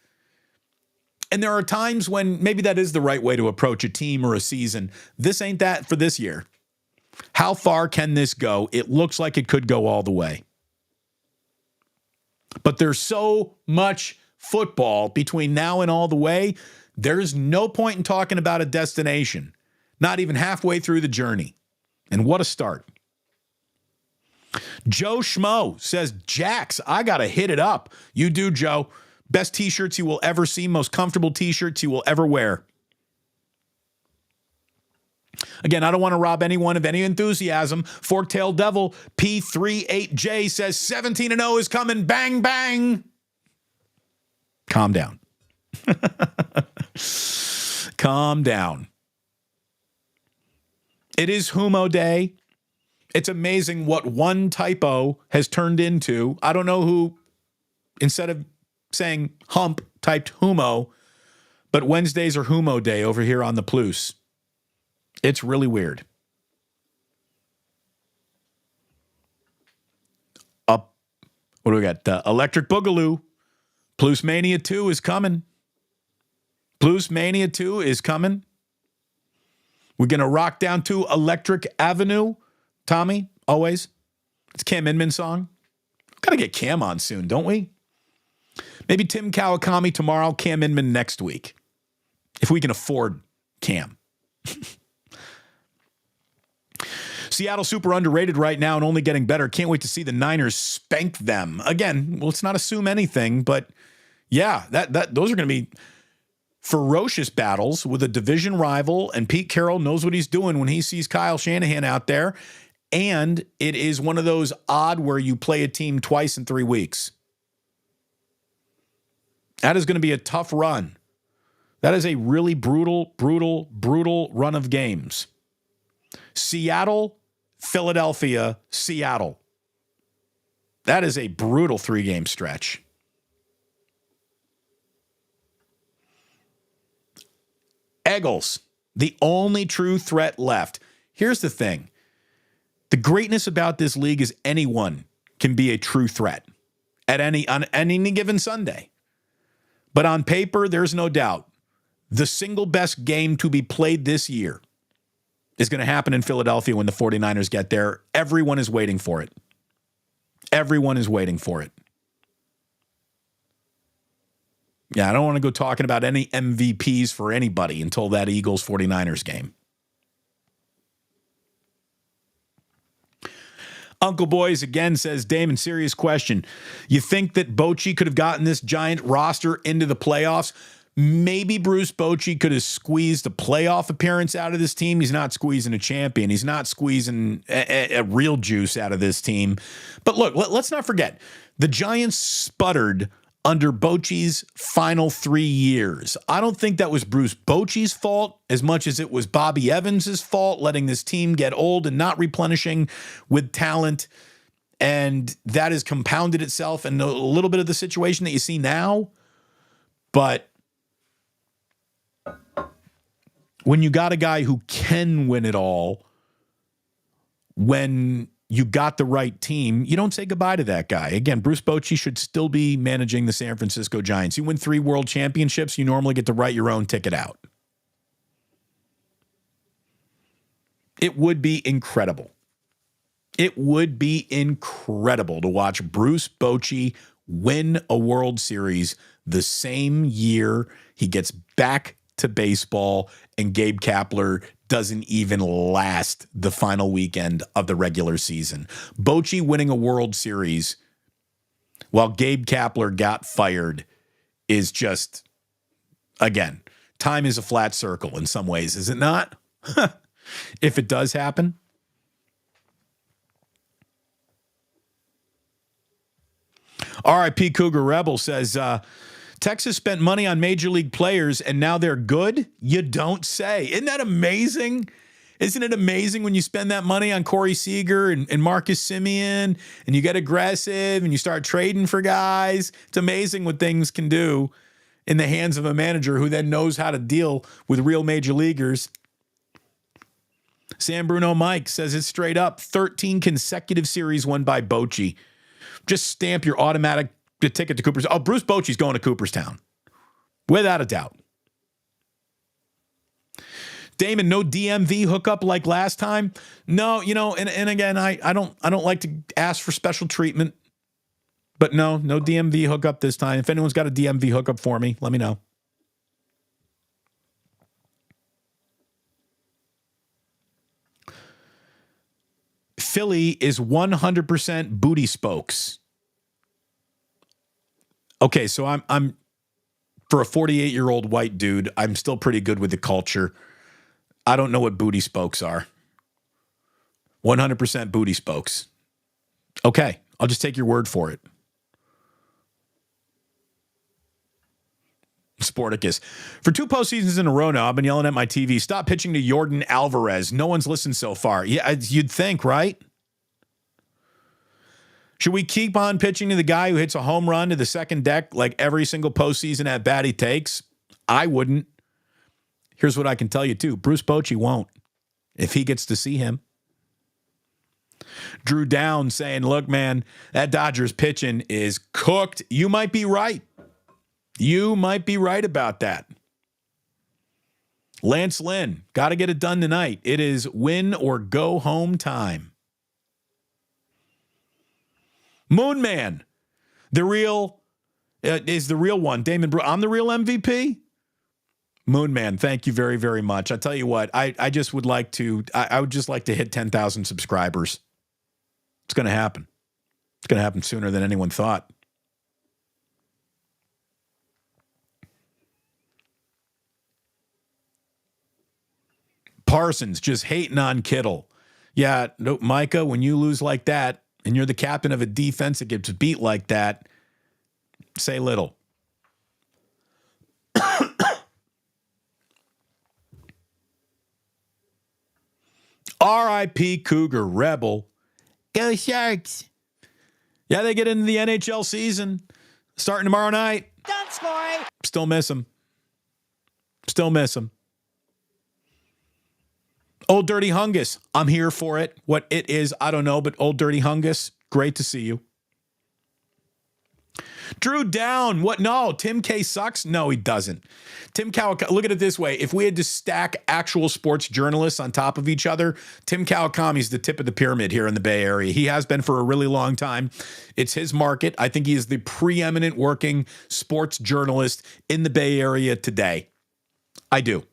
And there are times when maybe that is the right way to approach a team or a season. This ain't that for this year. How far can this go? It looks like it could go all the way. But there's so much football between now and all the way, there's no point in talking about a destination, not even halfway through the journey. And what a start. Joe Schmo says, Jax, I got to hit it up. You do, Joe. Best t-shirts you will ever see, most comfortable t-shirts you will ever wear. Again, I don't want to rob anyone of any enthusiasm. Fork-tailed Devil P38J says 17-0 is coming. Bang, bang. Calm down. Calm down. It is Humo Day. It's amazing what one typo has turned into. I don't know who, instead of saying hump, typed Humo, but Wednesdays are Humo Day over here on the Plus. It's really weird. Up, what do we got? Electric Boogaloo. Plus Mania 2 is coming. Plus Mania 2 is coming. We're going to rock down to Electric Avenue. Tommy, always. It's Cam Inman's song. Got to get Cam on soon, don't we? Maybe Tim Kawakami tomorrow, Cam Inman next week. If we can afford Cam. Seattle super underrated right now and only getting better. Can't wait to see the Niners spank them. Again, well, let's not assume anything, but yeah, those are going to be ferocious battles with a division rival, and Pete Carroll knows what he's doing when he sees Kyle Shanahan out there. And it is one of those odd where you play a team twice in 3 weeks. That is going to be a tough run. That is a really brutal run of games. Seattle, Philadelphia, Seattle. That is a brutal 3-game stretch. Eagles, the only true threat left. Here's the thing. The greatness about this league is anyone can be a true threat on any given Sunday. But on paper, there's no doubt the single best game to be played this year is going to happen in Philadelphia when the 49ers get there. Everyone is waiting for it. Everyone is waiting for it. Yeah, I don't want to go talking about any MVPs for anybody until that Eagles 49ers game. Uncle Boys again says, Damon, serious question. You think that Bochy could have gotten this giant roster into the playoffs? Maybe Bruce Bochy could have squeezed a playoff appearance out of this team. He's not squeezing a champion. He's not squeezing a real juice out of this team. But look, let's not forget, the Giants sputtered under Bochy's final 3 years. I don't think that was Bruce Bochy's fault as much as it was Bobby Evans' fault, letting this team get old and not replenishing with talent. And that has compounded itself in a little bit of the situation that you see now. But when you got a guy who can win it all, when you got the right team, you don't say goodbye to that guy. Again, Bruce Bochy should still be managing the San Francisco Giants. You win 3 world championships, you normally get to write your own ticket out. It would be incredible. It would be incredible to watch Bruce Bochy win a World Series the same year he gets back to baseball and Gabe Kapler doesn't even last the final weekend of the regular season. Bochy winning a World Series while Gabe Kapler got fired is just, again, time is a flat circle in some ways, is it not? If it does happen. R.I.P. Cougar Rebel says, Texas spent money on major league players and now they're good? You don't say. Isn't that amazing? Isn't it amazing when you spend that money on Corey Seager and Marcus Simeon and you get aggressive and you start trading for guys? It's amazing what things can do in the hands of a manager who then knows how to deal with real major leaguers. San Bruno Mike says it's straight up 13 consecutive series won by Bochy. Just stamp your automatic ticket to Cooperstown. Oh, Bruce Bochy's going to Cooperstown. Without a doubt. Damon, no DMV hookup like last time. No, and again, I don't like to ask for special treatment, but no DMV hookup this time. If anyone's got a DMV hookup for me, let me know. Philly is 100% booty spokes. Okay, so I'm for a 48-year-old white dude, I'm still pretty good with the culture. I don't know what booty spokes are. 100% booty spokes. Okay, I'll just take your word for it. Sporticus. For 2 postseasons in a row now, I've been yelling at my TV, stop pitching to Yordan Alvarez. No one's listened so far. Yeah, you'd think, right? Should we keep on pitching to the guy who hits a home run to the second deck like every single postseason at bat he takes? I wouldn't. Here's what I can tell you, too. Bruce Bochy won't if he gets to see him. Drew Down saying, look, man, that Dodgers pitching is cooked. You might be right. You might be right about that. Lance Lynn, got to get it done tonight. It is win or go home time. Moon Man, the real, is the real one. Damon, I'm the real MVP? Moon Man, thank you very, very much. I tell you what, I just would like to, I would just like to hit 10,000 subscribers. It's going to happen. It's going to happen sooner than anyone thought. Parsons just hating on Kittle. Yeah, no, Micah, when you lose like that and you're the captain of a defense that gets beat like that, say little. R.I.P. Cougar Rebel. Go Sharks. Yeah, they get into the NHL season starting tomorrow night. Don't score. Still miss them. Still miss them. Old Dirty Hungus, I'm here for it. What it is, I don't know, but Old Dirty Hungus, great to see you. Drew Down, what? No, Tim K sucks? No, he doesn't. Tim Kawakami, look at it this way. If we had to stack actual sports journalists on top of each other, Tim Kawakami is the tip of the pyramid here in the Bay Area. He has been for a really long time. It's his market. I think he is the preeminent working sports journalist in the Bay Area today. I do.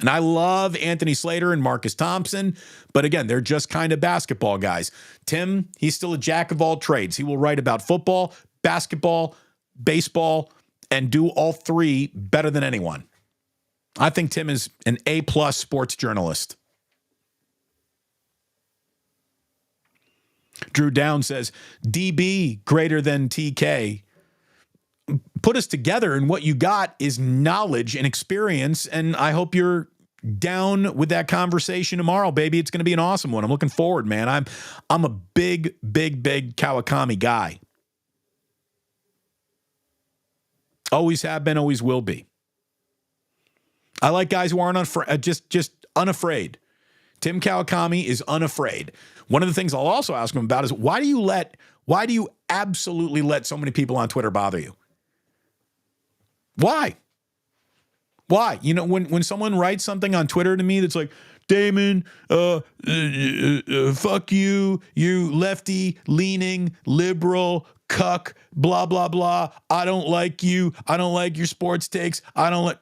And I love Anthony Slater and Marcus Thompson, but again, they're just kind of basketball guys. Tim, he's still a jack of all trades. He will write about football, basketball, baseball, and do all three better than anyone. I think Tim is an A-plus sports journalist. Drew Down says, DB greater than TK. Put us together, and what you got is knowledge and experience, and I hope you're down with that conversation tomorrow, baby. It's going to be an awesome one. I'm looking forward, man. I'm a big Kawakami guy. Always have been, always will be. I like guys who aren't just unafraid. Tim Kawakami is unafraid. One of the things I'll also ask him about is why do you absolutely let so many people on Twitter bother you? Why? Why? You know, when someone writes something on Twitter to me that's like, Damon, fuck you, you lefty, leaning, liberal, cuck, blah, blah, blah. I don't like you. I don't like your sports takes. I don't like.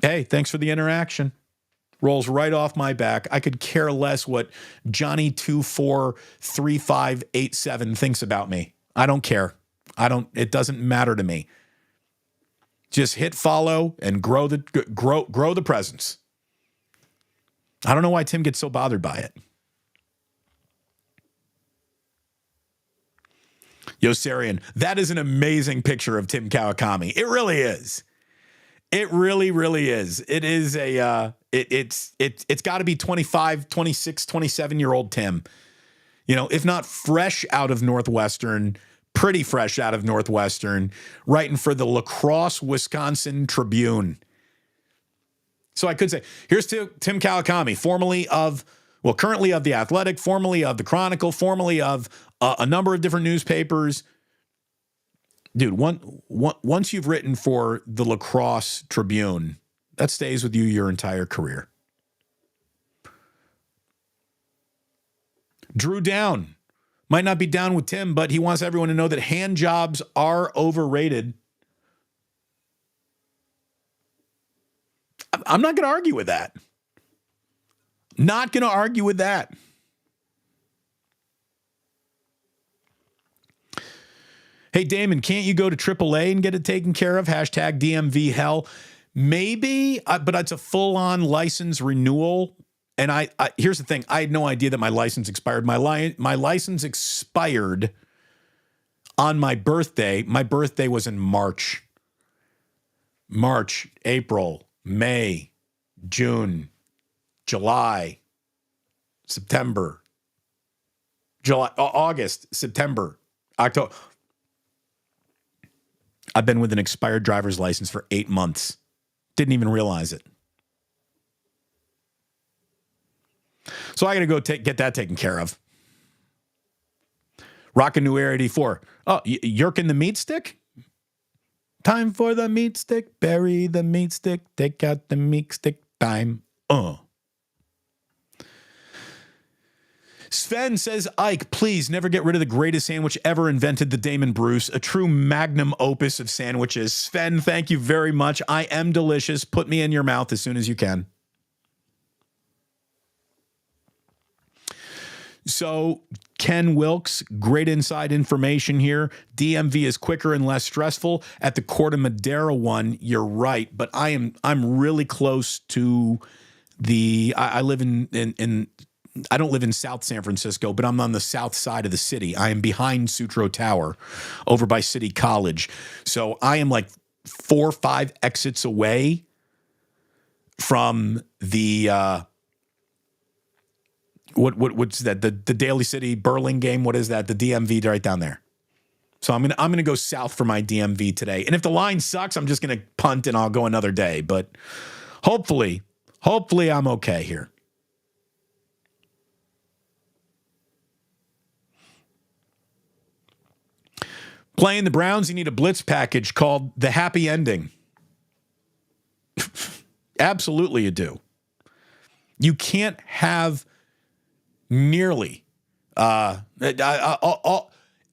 Hey, thanks for the interaction. Rolls right off my back. I could care less what Johnny243587 thinks about me. I don't care. It doesn't matter to me. Just hit follow and grow the presence. I don't know why Tim gets so bothered by it. Yosarian, that is an amazing picture of Tim Kawakami. It really is. It really, really is. It is it's got to be 25, 26, 27-year-old Tim. You know, if not fresh out of Northwestern, pretty fresh out of Northwestern, writing for the La Crosse, Wisconsin Tribune. So I could say, here's to Tim Kawakami, formerly of Well, currently of The Athletic, formerly of The Chronicle, formerly of a number of different newspapers. Dude, once you've written for the Lacrosse Tribune, that stays with you your entire career. Drew Down. Might not be down with Tim, but he wants everyone to know that hand jobs are overrated. I'm not going to argue with that. Not going to argue with that. Hey, Damon, can't you go to AAA and get it taken care of? Hashtag DMV hell. Maybe, but it's a full-on license renewal. And I here's the thing. I had no idea that my license expired. My license expired on my birthday. My birthday was in March. March, April, May, June, July, September, August, September, October. I've been with an expired driver's license for 8 months. Didn't even realize it. So I got to go get that taken care of. Rockin' New Air 84. Oh, yerking the meat stick? Time for the meat stick. Bury the meat stick. Take out the meat stick. Time. Sven says, Ike, please never get rid of the greatest sandwich ever invented, the Damon Bruce, a true magnum opus of sandwiches. Sven, thank you very much. I am delicious. Put me in your mouth as soon as you can. So Ken Wilkes, great inside information here. DMV is quicker and less stressful. At the Corte Madera one, you're right, but I'm really close to the. I live in I don't live in South San Francisco, but I'm on the south side of the city. I am behind Sutro Tower, over by City College. So I am like 4 or 5 exits away from the. What's that? The Daly City Burlingame. What is that? The DMV right down there. So I'm gonna go south for my DMV today. And if the line sucks, I'm just gonna punt and I'll go another day. But hopefully I'm okay here. Playing the Browns, you need a blitz package called the Happy Ending. Absolutely, you do. You can't have nearly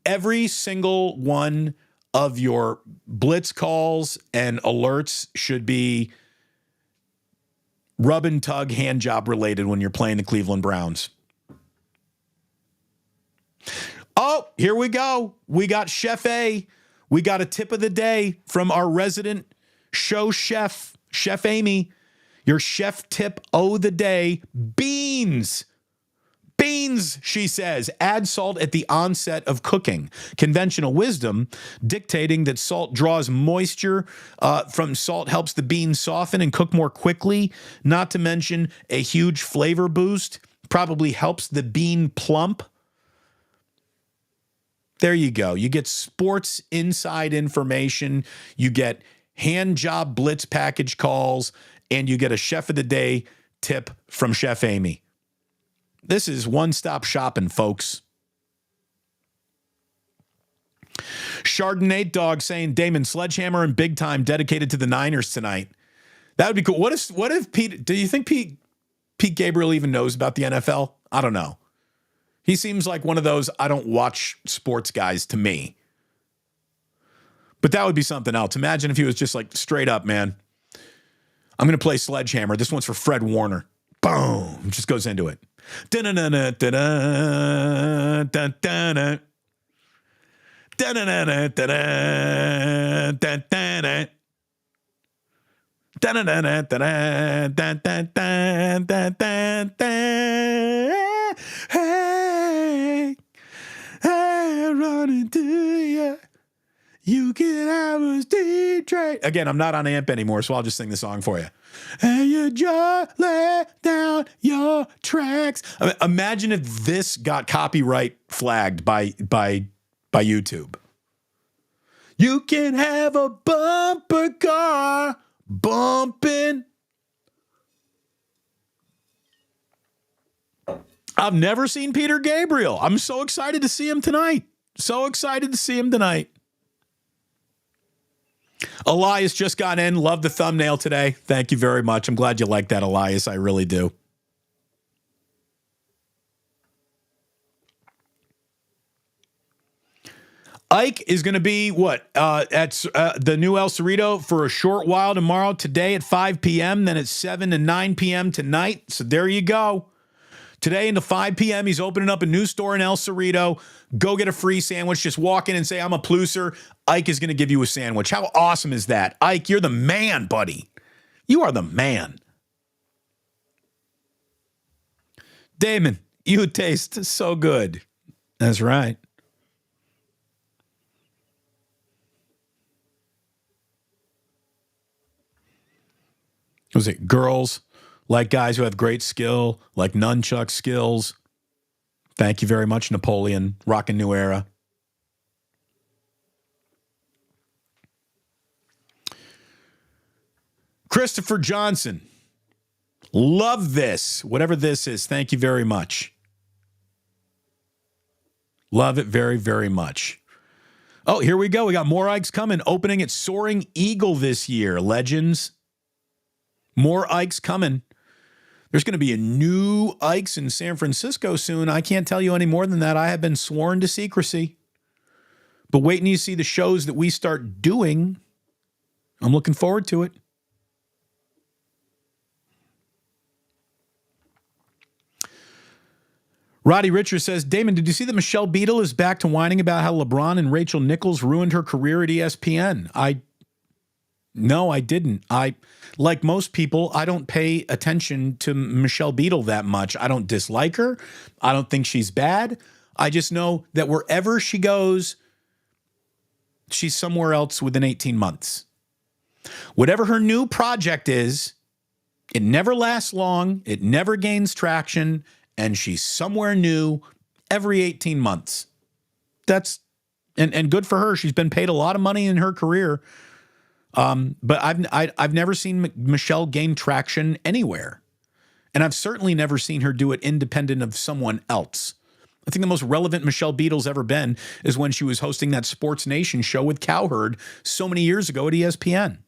every single one of your blitz calls and alerts should be rub and tug hand job related when you're playing the Cleveland Browns. Oh, here we go. We got Chef A. We got a tip of the day from our resident show chef, Chef Amy. Your chef tip of the day, beans. Beans, she says, add salt at the onset of cooking. Conventional wisdom dictating that salt draws moisture from salt helps the beans soften and cook more quickly. Not to mention a huge flavor boost. Probably helps the bean plump. There you go. You get sports inside information. You get hand job blitz package calls. And you get a chef of the day tip from Chef Amy. This is one-stop shopping, folks. Chardonnay Dog saying, Damon, Sledgehammer and Big Time dedicated to the Niners tonight. That would be cool. What if Pete, do you think Pete Gabriel even knows about the NFL? I don't know. He seems like one of those I don't watch sports guys to me. But that would be something else. Imagine if he was just like straight up, man. I'm going to play Sledgehammer. This one's for Fred Warner. Boom. Just goes into it. Hey, running to you. You can have a steam train. Again, I'm not on AMP anymore, so I'll just sing the song for you. And you just lay down your tracks. I mean, imagine if this got copyright flagged by YouTube. You can have a bumper car bumping. I've never seen Peter Gabriel. I'm so excited to see him tonight. So excited to see him tonight. Elias just got in. Love the thumbnail today. Thank you very much. I'm glad you like that, Elias. I really do. Ike is going to be at the new El Cerrito for a short while tomorrow, today at 5 p.m., then at 7 and 9 p.m. tonight. So there you go. Today until 5 p.m., he's opening up a new store in El Cerrito. Go get a free sandwich. Just walk in and say, I'm a Plusser. Ike is going to give you a sandwich. How awesome is that? Ike, you're the man, buddy. You are the man. Damon, you taste so good. That's right. Was it girls like guys who have great skill, like nunchuck skills? Thank you very much, Napoleon. Rockin' New Era. Christopher Johnson. Love this. Whatever this is, thank you very much. Love it very, very much. Oh, here we go. We got more Ikes coming. Opening at Soaring Eagle this year. Legends. More Ikes coming. There's going to be a new Ikes in San Francisco soon. I can't tell you any more than that. I have been sworn to secrecy. But wait until you see the shows that we start doing. I'm looking forward to it. Roddy Richard says, Damon, did you see that Michelle Beadle is back to whining about how LeBron and Rachel Nichols ruined her career at ESPN? No, I didn't. Like most people, I don't pay attention to Michelle Beadle that much. I don't dislike her. I don't think she's bad. I just know that wherever she goes, she's somewhere else within 18 months. Whatever her new project is, it never lasts long. It never gains traction. And she's somewhere new every 18 months. That's and good for her. She's been paid a lot of money in her career. But I've never seen Michelle gain traction anywhere. And I've certainly never seen her do it independent of someone else. I think the most relevant Michelle Beadle's ever been is when she was hosting that Sports Nation show with Cowherd so many years ago at ESPN.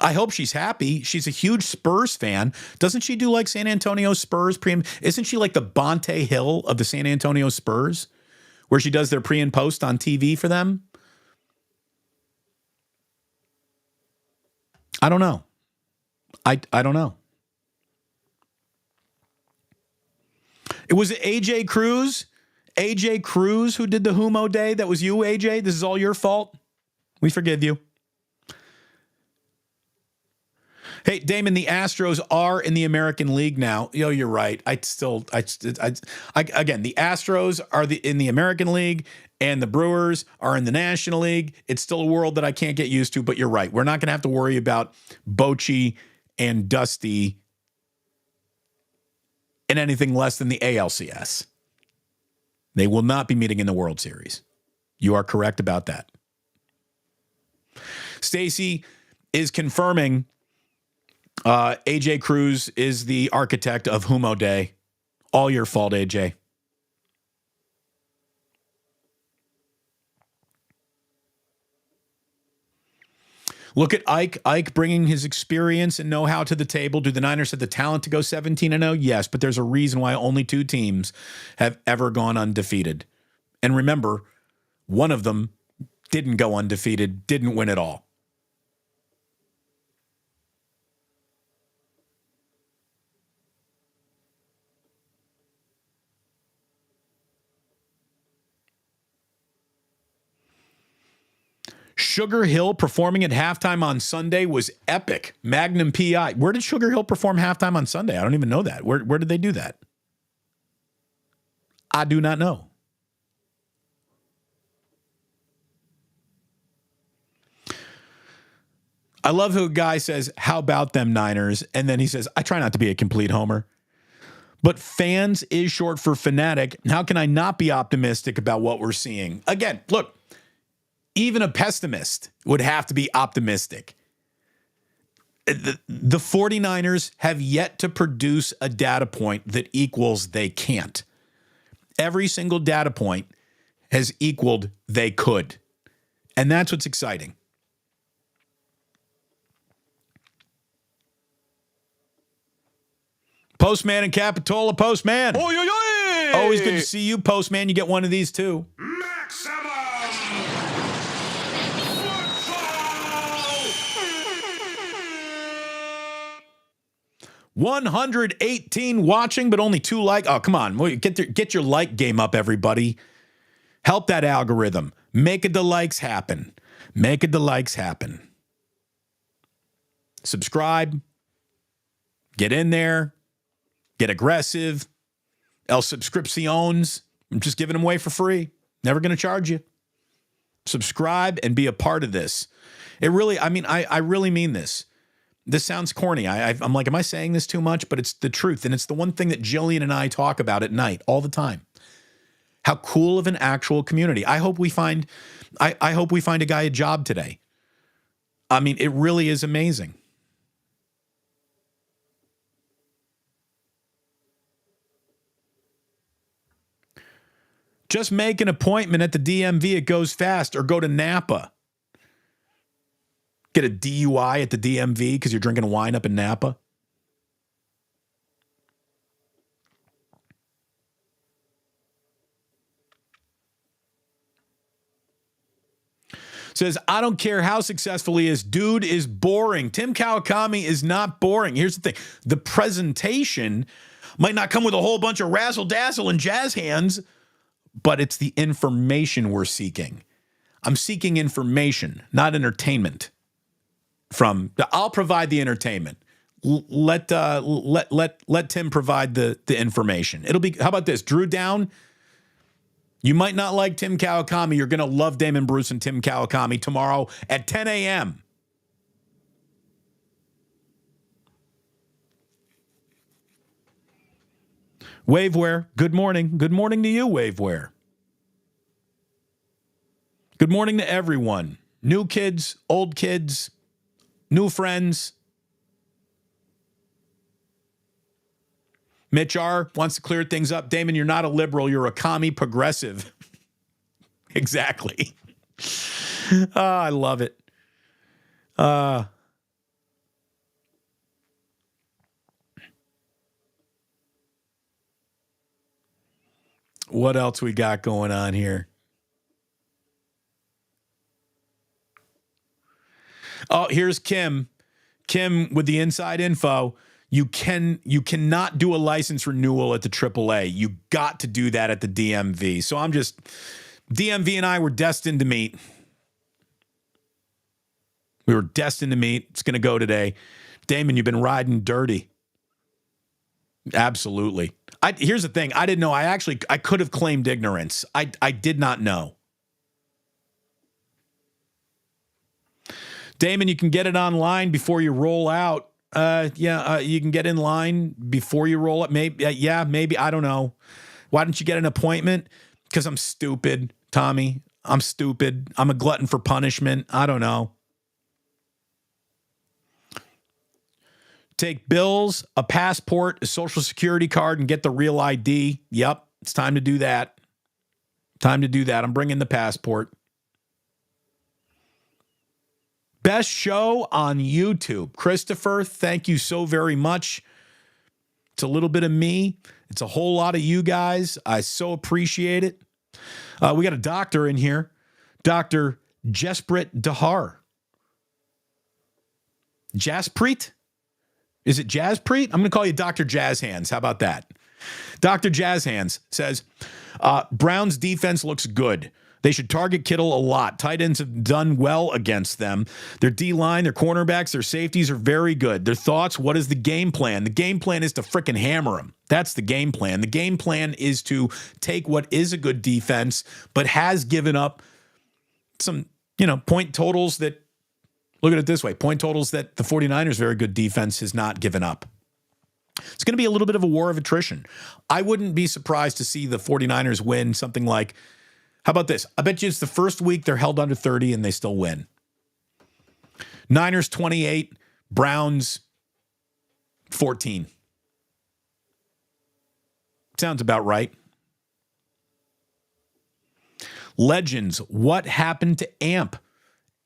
I hope she's happy. She's a huge Spurs fan. Doesn't she do like San Antonio Spurs? Isn't she like the Bonte Hill of the San Antonio Spurs, where she does their pre and post on TV for them? I don't know. I don't know. It was AJ Cruz. AJ Cruz who did the Humo Day. That was you, AJ. This is all your fault. We forgive you. Hey, Damon, the Astros are in the American League now. Yo, you're right. Again, the Astros are in the American League and the Brewers are in the National League. It's still a world that I can't get used to, but you're right. We're not going to have to worry about Bochy and Dusty in anything less than the ALCS. They will not be meeting in the World Series. You are correct about that. Stacy is confirming AJ Cruz is the architect of Humo Day. All your fault, AJ. Look at Ike. Ike bringing his experience and know-how to the table. Do the Niners have the talent to go 17-0? Yes, but there's a reason why only 2 teams have ever gone undefeated. And remember, one of them didn't go undefeated, didn't win at all. Sugar Hill performing at halftime on Sunday was epic. Magnum PI. Where did Sugar Hill perform halftime on Sunday? I don't even know that. Where did they do that? I do not know. I love who a guy says, how about them Niners? And then he says, I try not to be a complete homer. But fans is short for fanatic. How can I not be optimistic about what we're seeing? Again, look. Even a pessimist would have to be optimistic. The 49ers have yet to produce a data point that equals they can't. Every single data point has equaled they could. And that's what's exciting. Postman in Capitola, Postman. Oy, oy, oy. Always good to see you, Postman. You get one of these too. Maximum football. 118 watching, but only 2 like. Oh, come on. Get your like game up, everybody. Help that algorithm. Make it the likes happen. Make it the likes happen. Subscribe. Get in there. Get aggressive. El subscripciones. I'm just giving them away for free. Never going to charge you. Subscribe and be a part of this. It really, I really mean this. This sounds corny. I'm like, am I saying this too much? But it's the truth. And it's the one thing that Jillian and I talk about at night all the time. How cool of an actual community. I hope we find a guy a job today. I mean, it really is amazing. Just make an appointment at the DMV. It goes fast. Or go to Napa. Get a DUI at the DMV because you're drinking wine up in Napa. Says, I don't care how successful he is. Dude is boring. Tim Kawakami is not boring. Here's the thing. The presentation might not come with a whole bunch of razzle-dazzle and jazz hands, but it's the information we're seeking. I'm seeking information, not entertainment. I'll provide the entertainment. Let Tim provide the information. It'll be, how about this? Drew Down. You might not like Tim Kawakami. You're going to love Damon Bruce and Tim Kawakami tomorrow at 10 a.m. Waveware, good morning. Good morning to you, Waveware. Good morning to everyone. New kids, old kids, new friends. Mitch R. wants to clear things up. Damon, you're not a liberal. You're a commie progressive. Exactly. I love it. What else we got going on here? Oh, here's Kim. Kim with the inside info. You cannot do a license renewal at the AAA. You got to do that at the DMV. So DMV and I were destined to meet. We were destined to meet. It's going to go today. Damon, you've been riding dirty. Absolutely. Here's the thing. I didn't know. I could have claimed ignorance. I did not know. Damon, you can get it online before you roll out. You can get in line before you roll up. Maybe, maybe. I don't know. Why don't you get an appointment? Because I'm stupid, Tommy. I'm stupid. I'm a glutton for punishment. I don't know. Take bills, a passport, a social security card, and get the real ID. Yep, it's time to do that. Time to do that. I'm bringing the passport. Best show on YouTube. Christopher, thank you so very much. It's a little bit of me. It's a whole lot of you guys. I so appreciate it. We got a doctor in here. Dr. Jesprit Dahar. Jaspreet? Is it Jazzpreet? I'm going to call you Dr. Jazz Hands. How about that? Dr. Jazz Hands says, Browns defense looks good. They should target Kittle a lot. Tight ends have done well against them. Their D-line, their cornerbacks, their safeties are very good. Their thoughts, what is the game plan? The game plan is to frickin' hammer them. That's the game plan. The game plan is to take what is a good defense, but has given up some, point totals that, look at it this way, point totals that the 49ers' very good defense has not given up. It's going to be a little bit of a war of attrition. I wouldn't be surprised to see the 49ers win something like, how about this? I bet you it's the first week they're held under 30 and they still win. Niners 28, Browns 14. Sounds about right. Legends, what happened to AMP?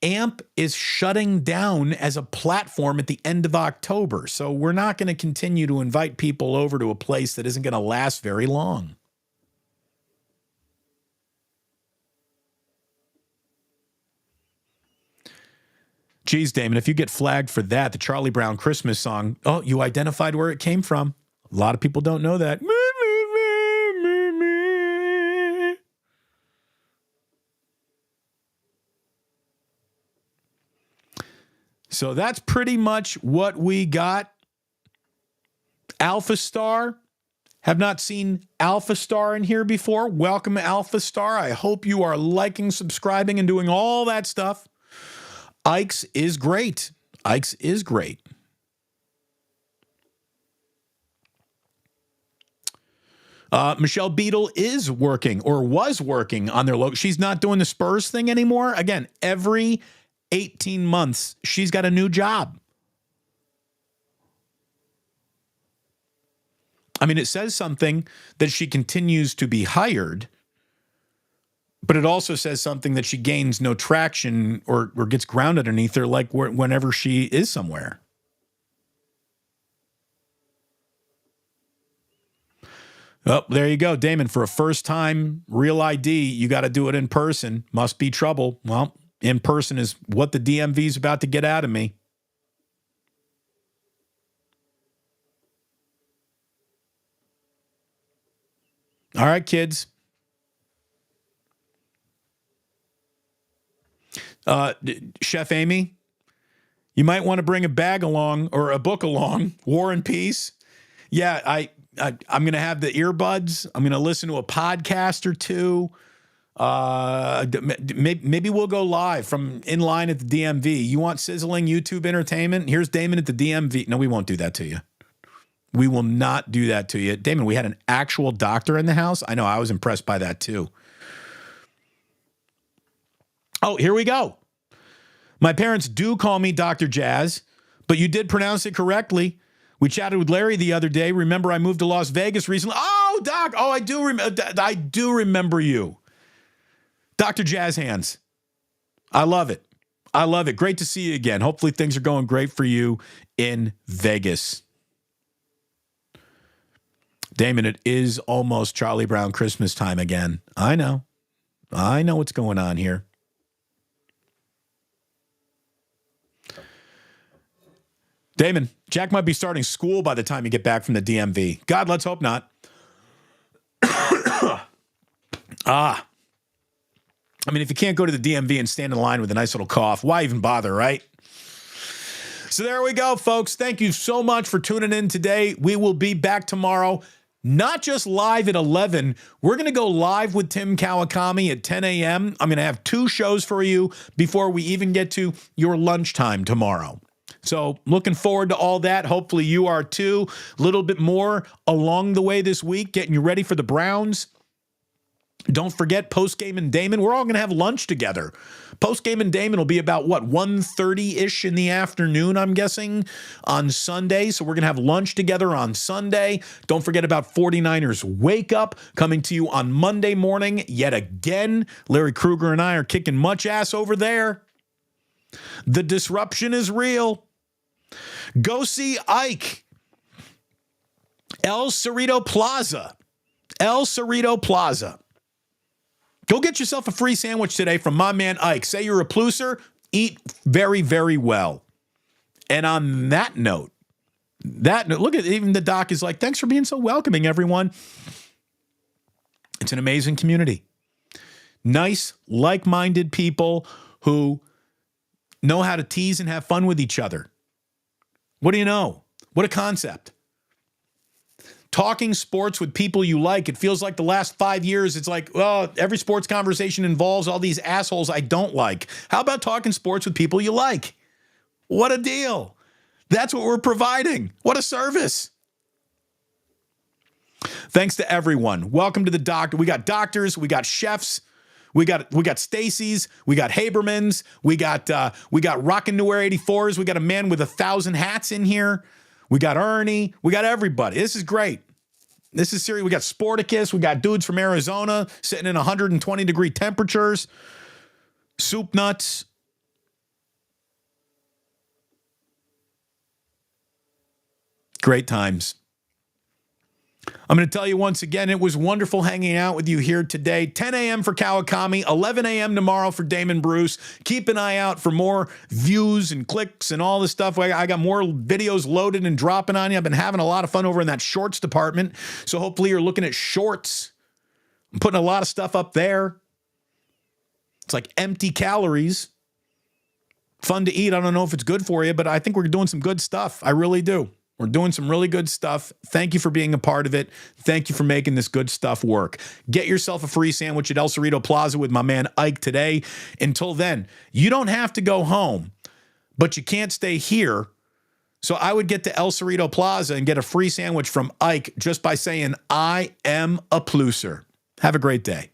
AMP is shutting down as a platform at the end of October, so we're not going to continue to invite people over to a place that isn't going to last very long. Geez, Damon, if you get flagged for that, the Charlie Brown Christmas song, oh, you identified where it came from. A lot of people don't know that. So that's pretty much what we got. Alpha Star. Have not seen Alpha Star in here before. Welcome, Alpha Star. I hope you are liking, subscribing, and doing all that stuff. Ike's is great. Ike's is great. Michelle Beadle is working or was working on their logo. She's not doing the Spurs thing anymore. Again, every 18 months, she's got a new job. I mean, it says something that she continues to be hired, but it also says something that she gains no traction or gets ground underneath her, like whenever she is somewhere. Oh, there you go, Damon. For a first-time real ID, you got to do it in person. Must be trouble. Well, in person is what the DMV is about to get out of me. All right, kids. Chef Amy, you might want to bring a bag along or a book along. War and Peace. Yeah, I'm going to have the earbuds. I'm going to listen to a podcast or two. Maybe we'll go live from in line at the DMV. You want sizzling YouTube entertainment? Here's Damon at the DMV. No, we won't do that to you. We will not do that to you. Damon, we had an actual doctor in the house. I know, I was impressed by that too. Oh, here we go. My parents do call me Dr. Jazz, but you did pronounce it correctly. We chatted with Larry the other day. Remember, I moved to Las Vegas recently. Oh, Doc. Oh, I do remember you. Dr. Jazz Hands. I love it. I love it. Great to see you again. Hopefully things are going great for you in Vegas. Damon, it is almost Charlie Brown Christmas time again. I know what's going on here. Damon, Jack might be starting school by the time you get back from the DMV. God, let's hope not. I mean, if you can't go to the DMV and stand in line with a nice little cough, why even bother, right? So there we go, folks. Thank you so much for tuning in today. We will be back tomorrow, not just live at 11. We're going to go live with Tim Kawakami at 10 a.m. I'm going to have 2 shows for you before we even get to your lunchtime tomorrow. So looking forward to all that. Hopefully you are too. A little bit more along the way this week, getting you ready for the Browns. Don't forget Postgame and Damon. We're all going to have lunch together. Postgame and Damon will be about, 1:30-ish in the afternoon, I'm guessing, on Sunday. So we're going to have lunch together on Sunday. Don't forget about 49ers Wake Up coming to you on Monday morning. Yet again, Larry Krueger and I are kicking much ass over there. The disruption is real. Go see Ike. El Cerrito Plaza. El Cerrito Plaza. Go get yourself a free sandwich today from my man Ike. Say you're a Pluser. Eat very, very well. And on that note, look at even the doc is like, thanks for being so welcoming, everyone. It's an amazing community. Nice, like-minded people who know how to tease and have fun with each other. What do you know? What a concept. Talking sports with people you like. It feels like the last 5 years, it's like, well, every sports conversation involves all these assholes I don't like. How about talking sports with people you like? What a deal. That's what we're providing. What a service. Thanks to everyone. Welcome to the doctor. We got doctors. We got chefs. We got Stacy's, we got Haberman's, we got Rockin' New Air 84s, we got a man with 1,000 hats in here. We got Ernie, we got everybody. This is great. This is serious. We got Sporticus, we got dudes from Arizona sitting in 120-degree temperatures. Soup nuts. Great times. I'm going to tell you once again, it was wonderful hanging out with you here today. 10 a.m. for Kawakami, 11 a.m. tomorrow for Damon Bruce. Keep an eye out for more views and clicks and all this stuff. I got more videos loaded and dropping on you. I've been having a lot of fun over in that shorts department. So hopefully you're looking at shorts. I'm putting a lot of stuff up there. It's like empty calories. Fun to eat. I don't know if it's good for you, but I think we're doing some good stuff. I really do. We're doing some really good stuff. Thank you for being a part of it. Thank you for making this good stuff work. Get yourself a free sandwich at El Cerrito Plaza with my man Ike today. Until then, you don't have to go home, but you can't stay here. So I would get to El Cerrito Plaza and get a free sandwich from Ike just by saying, I am a Pluser. Have a great day.